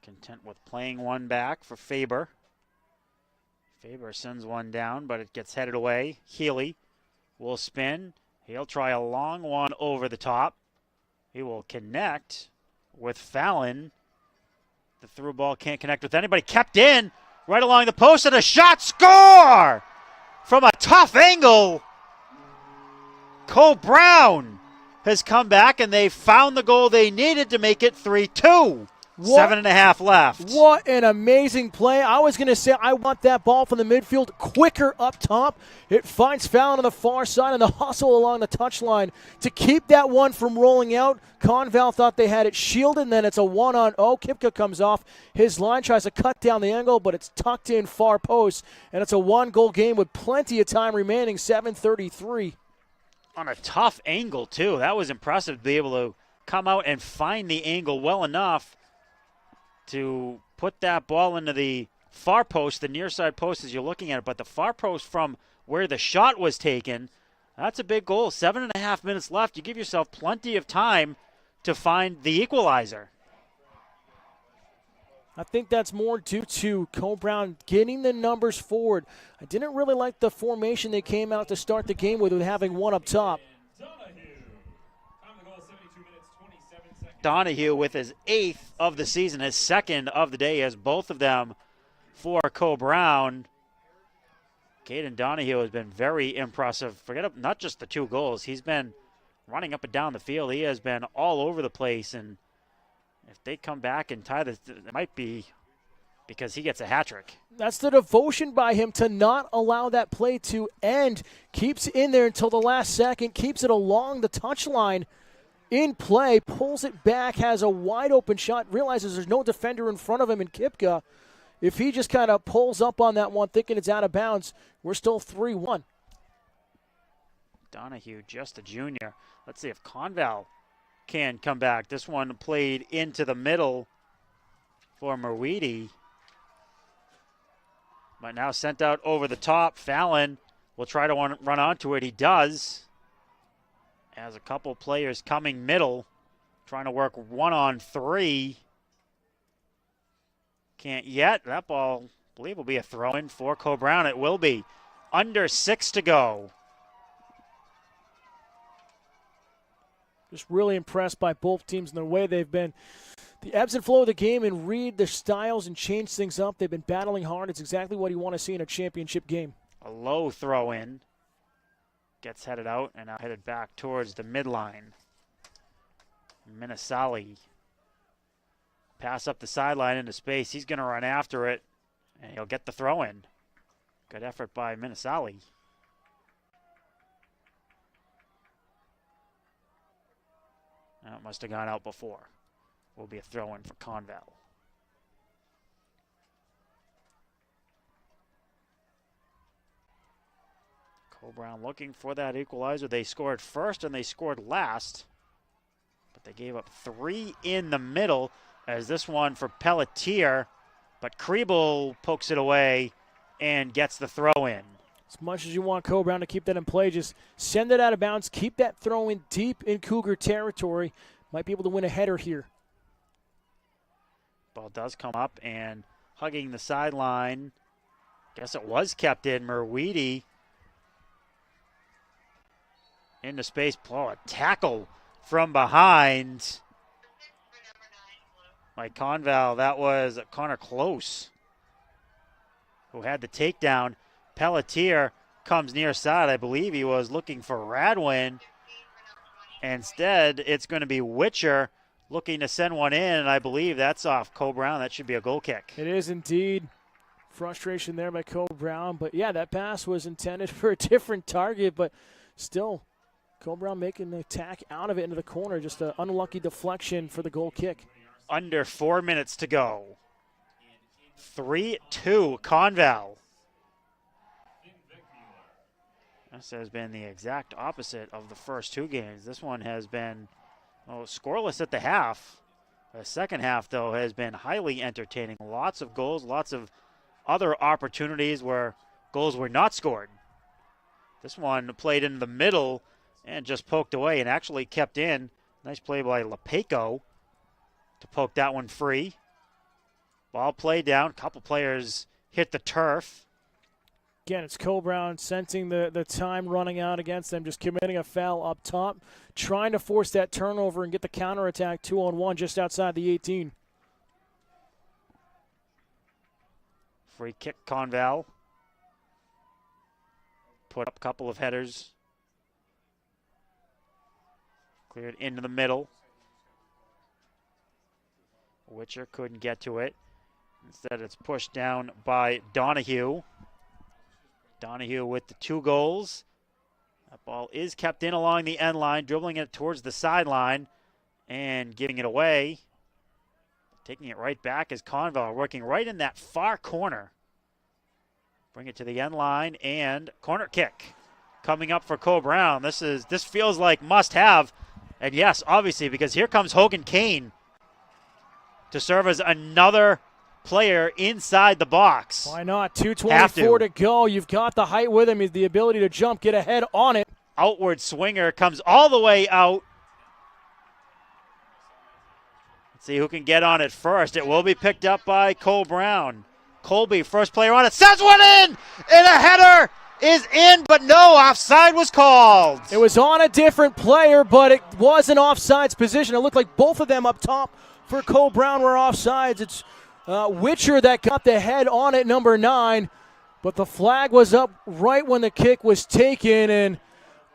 content with playing one back for Faber. Faber sends one down, but it gets headed away. Healy will spin. He'll try a long one over the top. He will connect with Fallon. The through ball can't connect with anybody. Kept in right along the post, and a shot. Score from a tough angle. Cole Brown has come back, and they found the goal they needed to make it 3-2. 7.5 left. What an amazing play. I was going to say I want that ball from the midfield quicker up top. It finds Fallon on the far side, and the hustle along the touchline to keep that one from rolling out. ConVal thought they had it shielded, and then it's a 1-on-0. Kipka comes off his line, tries to cut down the angle, but it's tucked in far post, and it's a 1-goal game with plenty of time remaining, 7:33. On a tough angle, too. That was impressive to be able to come out and find the angle well enough to put that ball into the far post, the near side post as you're looking at it, but the far post from where the shot was taken, that's a big goal. 7.5 minutes left. You give yourself plenty of time to find the equalizer. I think that's more due to Cole Brown getting the numbers forward. I didn't really like the formation they came out to start the game with having one up top. Donahue with his 8th of the season, his 2nd of the day, has both of them for Cole Brown. Caden Donahue has been very impressive. Not just the 2 goals. He's been running up and down the field. He has been all over the place, and if they come back and tie this, it might be because he gets a hat trick. That's the devotion by him to not allow that play to end. Keeps in there until the last second, keeps it along the touchline. In play, pulls it back, has a wide open shot, realizes there's no defender in front of him in Kipka. If he just kind of pulls up on that one thinking it's out of bounds, we're still 3-1. Donahue, just a junior. Let's see if ConVal can come back. This one played into the middle for Merweedy, but now sent out over the top. Fallon will try to run onto it. He does. As a couple players coming middle, trying to work 1-on-3. Can't yet. That ball, I believe, will be a throw-in for Cole Brown. It will be. Under 6 to go. Just really impressed by both teams and the way they've been. The ebbs and flow of the game and read their styles and change things up. They've been battling hard. It's exactly what you want to see in a championship game. A low throw-in. Gets headed out and now headed back towards the midline. Minasali. Pass up the sideline into space. He's going to run after it, and he'll get the throw-in. Good effort by Minasali. That must have gone out before. Will be a throw-in for ConVal. Cole Brown looking for that equalizer. They scored first and they scored last, but they gave up 3 in the middle as this one for Pelletier, but Kriebel pokes it away and gets the throw in. As much as you want Cole Brown to keep that in play, just send it out of bounds, keep that throw in deep in Cougar territory. Might be able to win a header here. Ball does come up and hugging the sideline. Guess it was kept in. Merweedy into space. Oh, a tackle from behind. by ConVal. That was Connor Close who had the takedown. Pelletier comes near side. I believe he was looking for Radwin. Instead, it's going to be Witcher looking to send one in, and I believe that's off Cole Brown. That should be a goal kick. It is indeed. Frustration there by Cole Brown. But, yeah, that pass was intended for a different target, but still Cole Brown making the attack out of it into the corner. Just an unlucky deflection for the goal kick. Under 4 minutes to go. 3-2 ConVal. This has been the exact opposite of the first two games. This one has been scoreless at the half. The second half, though, has been highly entertaining. Lots of goals, lots of other opportunities where goals were not scored. This one played in the middle and just poked away and actually kept in. Nice play by Lepeco to poke that one free. Ball played down. A couple players hit the turf. Again, it's Cole Brown sensing the time running out against them, just committing a foul up top, trying to force that turnover and get the counterattack 2-on-1 just outside the 18. Free kick, ConVal. Put up a couple of headers. Cleared into the middle. Witcher couldn't get to it. Instead, it's pushed down by Donahue. Donahue with the 2 goals. That ball is kept in along the end line, dribbling it towards the sideline and giving it away. Taking it right back is ConVal, working right in that far corner. Bring it to the end line and corner kick coming up for Cole Brown. This feels like must-have. And yes, obviously, because here comes Hogan Kane to serve as another player inside the box. Why not? 2:24 to go. You've got the height with him, the ability to jump, get ahead on it. Outward swinger comes all the way out. Let's see who can get on it first. It will be picked up by Cole Brown. Colby, first player on it, sends one in, and a header is in, but no, offside was called. It was on a different player, but it was an offsides position. It looked like both of them up top for Cole Brown were offsides. It's Witcher that got the head on it, number 9, but the flag was up right when the kick was taken, and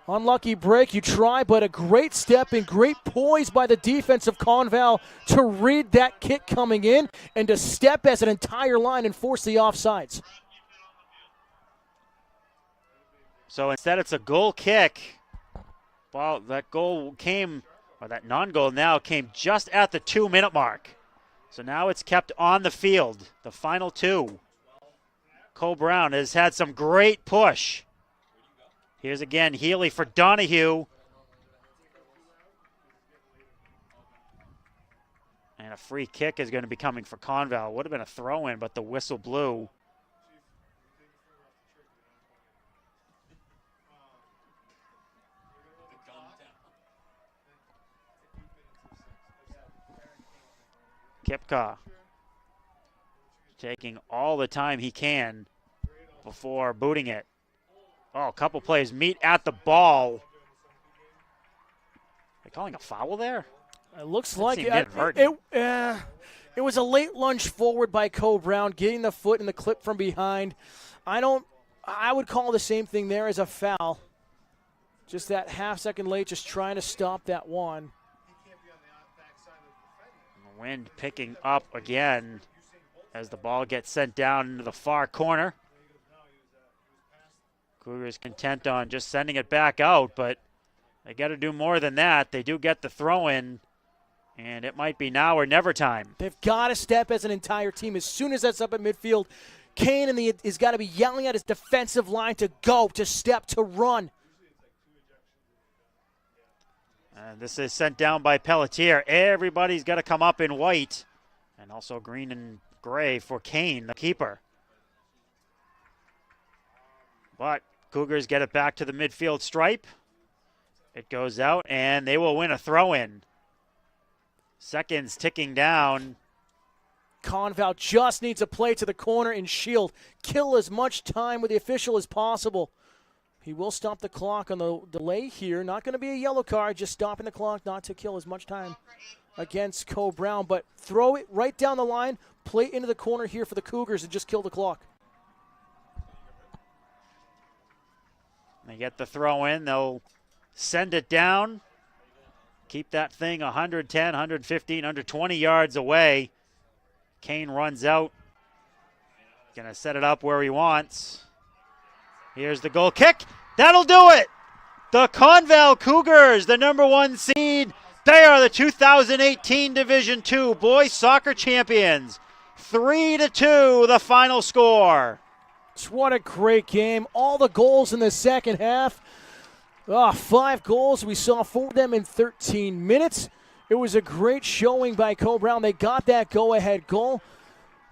unlucky break. You try, but a great step and great poise by the defense of ConVal to read that kick coming in and to step as an entire line and force the offsides. So instead it's a goal kick. Well, that goal came, or that non-goal now came just at the 2-minute mark. So now it's kept on the field, the final 2. Cole Brown has had some great push. Here's again Healy for Donahue. And a free kick is going to be coming for ConVal. Would have been a throw-in, but the whistle blew. Kipka taking all the time he can before booting it. Oh, a couple plays meet at the ball. They calling a foul there? It looks like it was a late lunge forward by Cole Brown, getting the foot in the clip from behind. I would call the same thing there as a foul. Just that half-second late, just trying to stop that one. Wind picking up again as the ball gets sent down into the far corner. Cougars content on just sending it back out, but they got to do more than that. They do get the throw in, and it might be now or never time. They've got to step as an entire team. As soon as that's up at midfield, Kane has got to be yelling at his defensive line to go, to step, to run. This is sent down by Pelletier. Everybody's got to come up in white, and also green and gray for Kane, the keeper. But Cougars get it back to the midfield stripe. It goes out, and they will win a throw-in. Seconds ticking down. ConVal just needs a play to the corner and shield. Kill as much time with the official as possible. He will stop the clock on the delay here. Not going to be a yellow card, just stopping the clock not to kill as much time against Coe Brown, but throw it right down the line, play it into the corner here for the Cougars and just kill the clock. They get the throw in. They'll send it down. Keep that thing 110, 115, 120 yards away. Kane runs out. Going to set it up where he wants. Here's the goal kick. That'll do it. The ConVal Cougars, the #1 seed. They are the 2018 Division II boys soccer champions. 3-2 the final score. What a great game. All the goals in the second half. 5 goals. We saw 4 of them in 13 minutes. It was a great showing by Coe Brown. They got that go-ahead goal.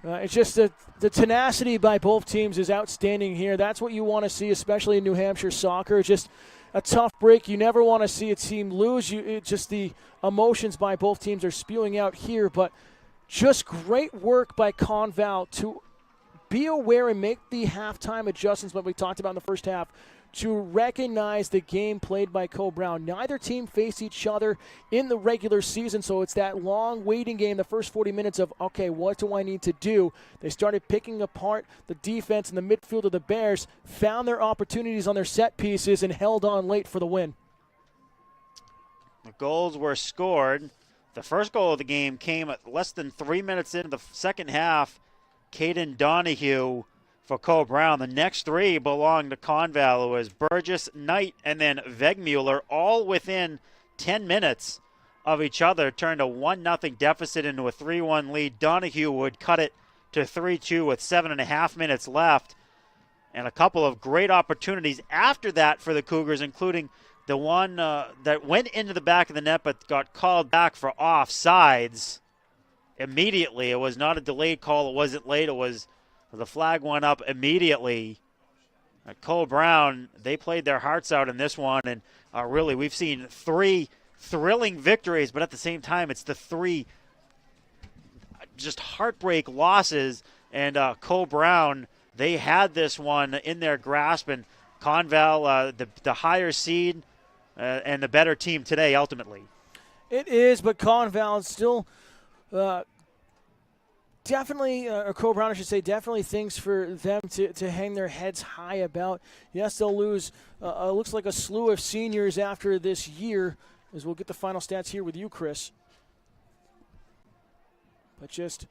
It's just the tenacity by both teams is outstanding here. That's what you want to see, especially in New Hampshire soccer. It's just a tough break. You never want to see a team lose. Just the emotions by both teams are spewing out here. But just great work by ConVal to be aware and make the halftime adjustments that we talked about in the first half to recognize the game played by Coe Brown. Neither team faced each other in the regular season, so it's that long waiting game, the first 40 minutes of, okay, what do I need to do? They started picking apart the defense and the midfield of the Bears, found their opportunities on their set pieces, and held on late for the win. The goals were scored. The first goal of the game came at less than 3 minutes into the second half. Caden Donahue for Coe Brown. The next 3 belong to ConVal. It was Burgess, Knight, and then Vegmuller, all within 10 minutes of each other. Turned a 1-0 deficit into a 3-1 lead. Donahue would cut it to 3-2 with 7.5 minutes left. And a couple of great opportunities after that for the Cougars, including the one that went into the back of the net but got called back for offsides immediately. It was not a delayed call. It wasn't late. It was the flag went up immediately. Coe Brown, they played their hearts out in this one, and really we've seen 3 thrilling victories, but at the same time it's the 3 just heartbreak losses, and Coe Brown, they had this one in their grasp, and ConVal, the higher seed and the better team today ultimately. It is, but ConVal is still definitely, or Coe Brown, I should say, definitely things for them to hang their heads high about. Yes, they'll lose, looks like a slew of seniors after this year, as we'll get the final stats here with you, Chris. But just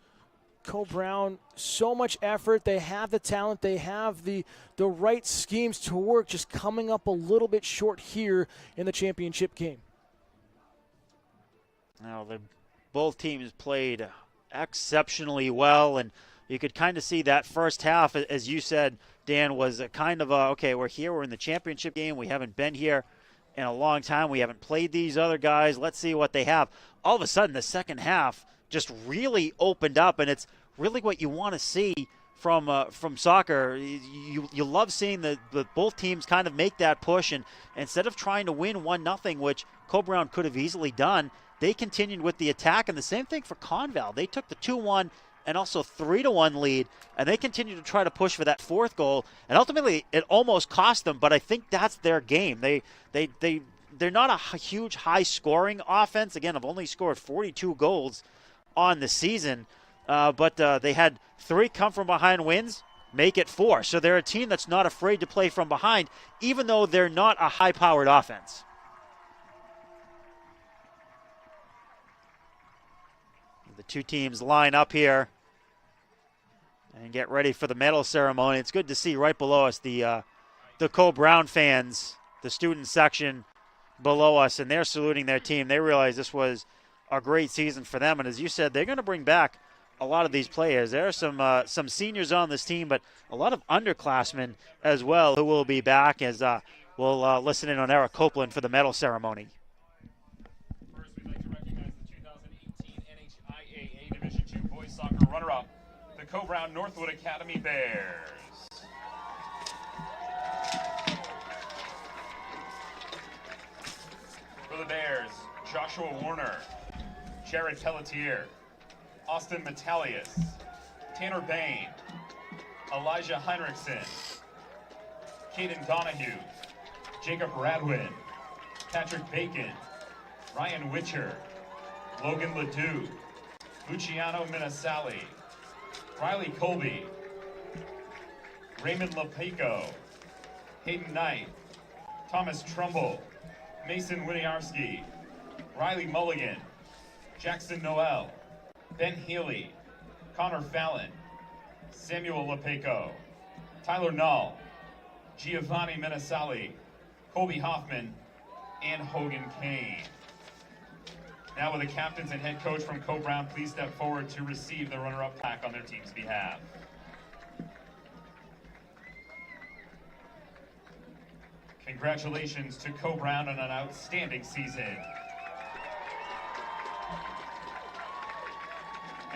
Coe Brown, so much effort. They have the talent. They have the right schemes to work, just coming up a little bit short here in the championship game. Now, both teams played exceptionally well, and you could kind of see that first half, as you said, Dan, was a kind of okay, we're here, we're in the championship game, we haven't been here in a long time, we haven't played these other guys, let's see what they have. All of a sudden, the second half just really opened up, and it's really what you want to see from soccer. You love seeing the both teams kind of make that push, and instead of trying to win 1-0, which Coe Brown could have easily done, they continued with the attack, and the same thing for ConVal. They took the 2-1 and also 3-1 lead, and they continued to try to push for that 4th goal, and ultimately it almost cost them, but I think that's their game. They're not a huge high-scoring offense. Again, have only scored 42 goals on the season, but they had 3 come-from-behind wins, make it 4. So they're a team that's not afraid to play from behind, even though they're not a high-powered offense. The 2 teams line up here and get ready for the medal ceremony. It's good to see right below us the Coe Brown fans, the student section below us, and they're saluting their team. They realize this was a great season for them, and as you said, they're going to bring back a lot of these players. There are some seniors on this team, but a lot of underclassmen as well who will be back, as we'll listen in on Eric Copeland for the medal ceremony. First, we'd like to recognize the 2018 NHIAA Division II boys soccer runner-up, the Coe Brown Northwood Academy Bears. For the Bears, Joshua Warner, Jared Pelletier, Austin Metallius, Tanner Bain, Elijah Heinrichsen, Caden Donahue, Jacob Radwin, Patrick Bacon, Ryan Witcher, Logan Ledoux, Luciano Minasali, Riley Colby, Raymond Lepico, Hayden Knight, Thomas Trumbull, Mason Winiarski, Riley Mulligan, Jackson Noel, Ben Healy, Connor Fallon, Samuel Lepico, Tyler Null, Giovanni Minasali, Colby Hoffman, and Hogan Kane. Now will the captains and head coach from Co-Brown please step forward to receive the runner-up plaque on their team's behalf. Congratulations to Co-Brown on an outstanding season.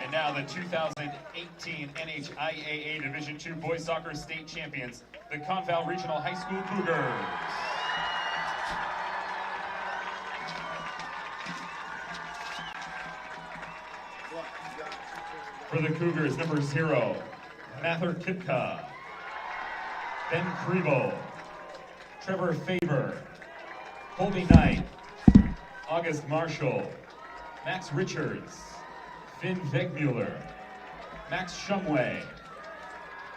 And now the 2018 NHIAA Division II Boys Soccer State Champions, the ConVal Regional High School Cougars. For the Cougars, number 0, Mather Kipka, Ben Kriebel, Trevor Faber, Colby Knight, August Marshall, Max Richards, Finn Vegmuller, Max Shumway,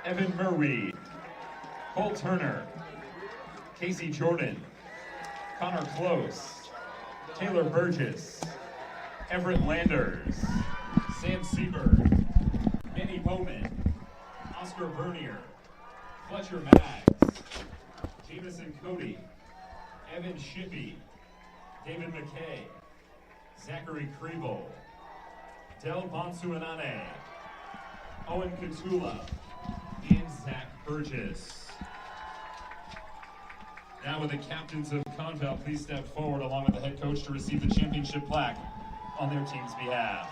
Evan Merweed, Cole Turner, Casey Jordan, Connor Close, Taylor Burgess, Everett Landers, Sam Seaberg, Manny Bowman, Oscar Bernier, Fletcher Maggs, Jameson Cody, Evan Shippey, David McKay, Zachary Kriebel, Del Bonsuanane, Owen Katula, and Zach Burgess. Now will the captains of ConVal please step forward along with the head coach to receive the championship plaque on their team's behalf.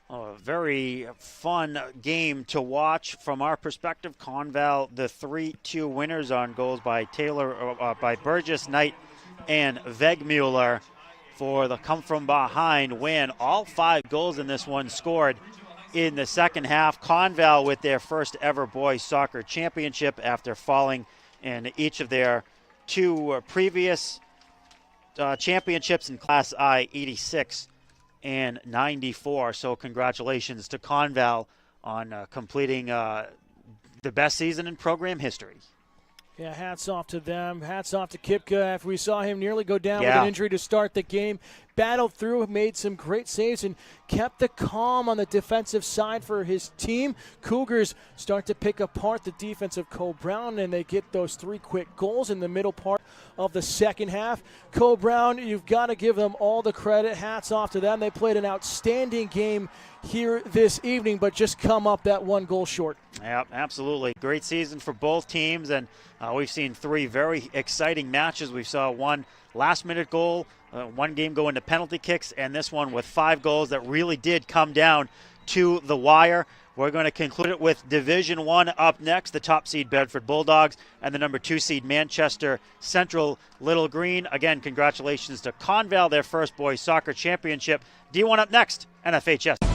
A very fun game to watch from our perspective. ConVal, the 3-2 winners on goals by by Burgess, Knight, and Vegmuller for the come-from-behind win. All 5 goals in this one scored in the second half. ConVal with their first ever boys soccer championship after falling in each of their 2 previous championships in Class I, 86 and 94. So congratulations to ConVal on completing the best season in program history. Yeah, hats off to them. Hats off to Kipka after we saw him nearly go down with an injury to start the game. Battled through, made some great saves, and kept the calm on the defensive side for his team. Cougars start to pick apart the defense of Co-Brown, and they get those 3 quick goals in the middle part of the second half. Co-Brown, you've got to give them all the credit. Hats off to them. They played an outstanding game here this evening, but just come up that 1 goal short. Yeah, absolutely. Great season for both teams, and we've seen 3 very exciting matches. We saw 1 last-minute goal, 1 game go into penalty kicks, and this one with 5 goals that really did come down to the wire. We're going to conclude it with Division I up next, the top seed Bedford Bulldogs and the number 2 seed Manchester Central Little Green. Again, congratulations to ConVal, their first boys soccer championship. D1 up next, NFHS.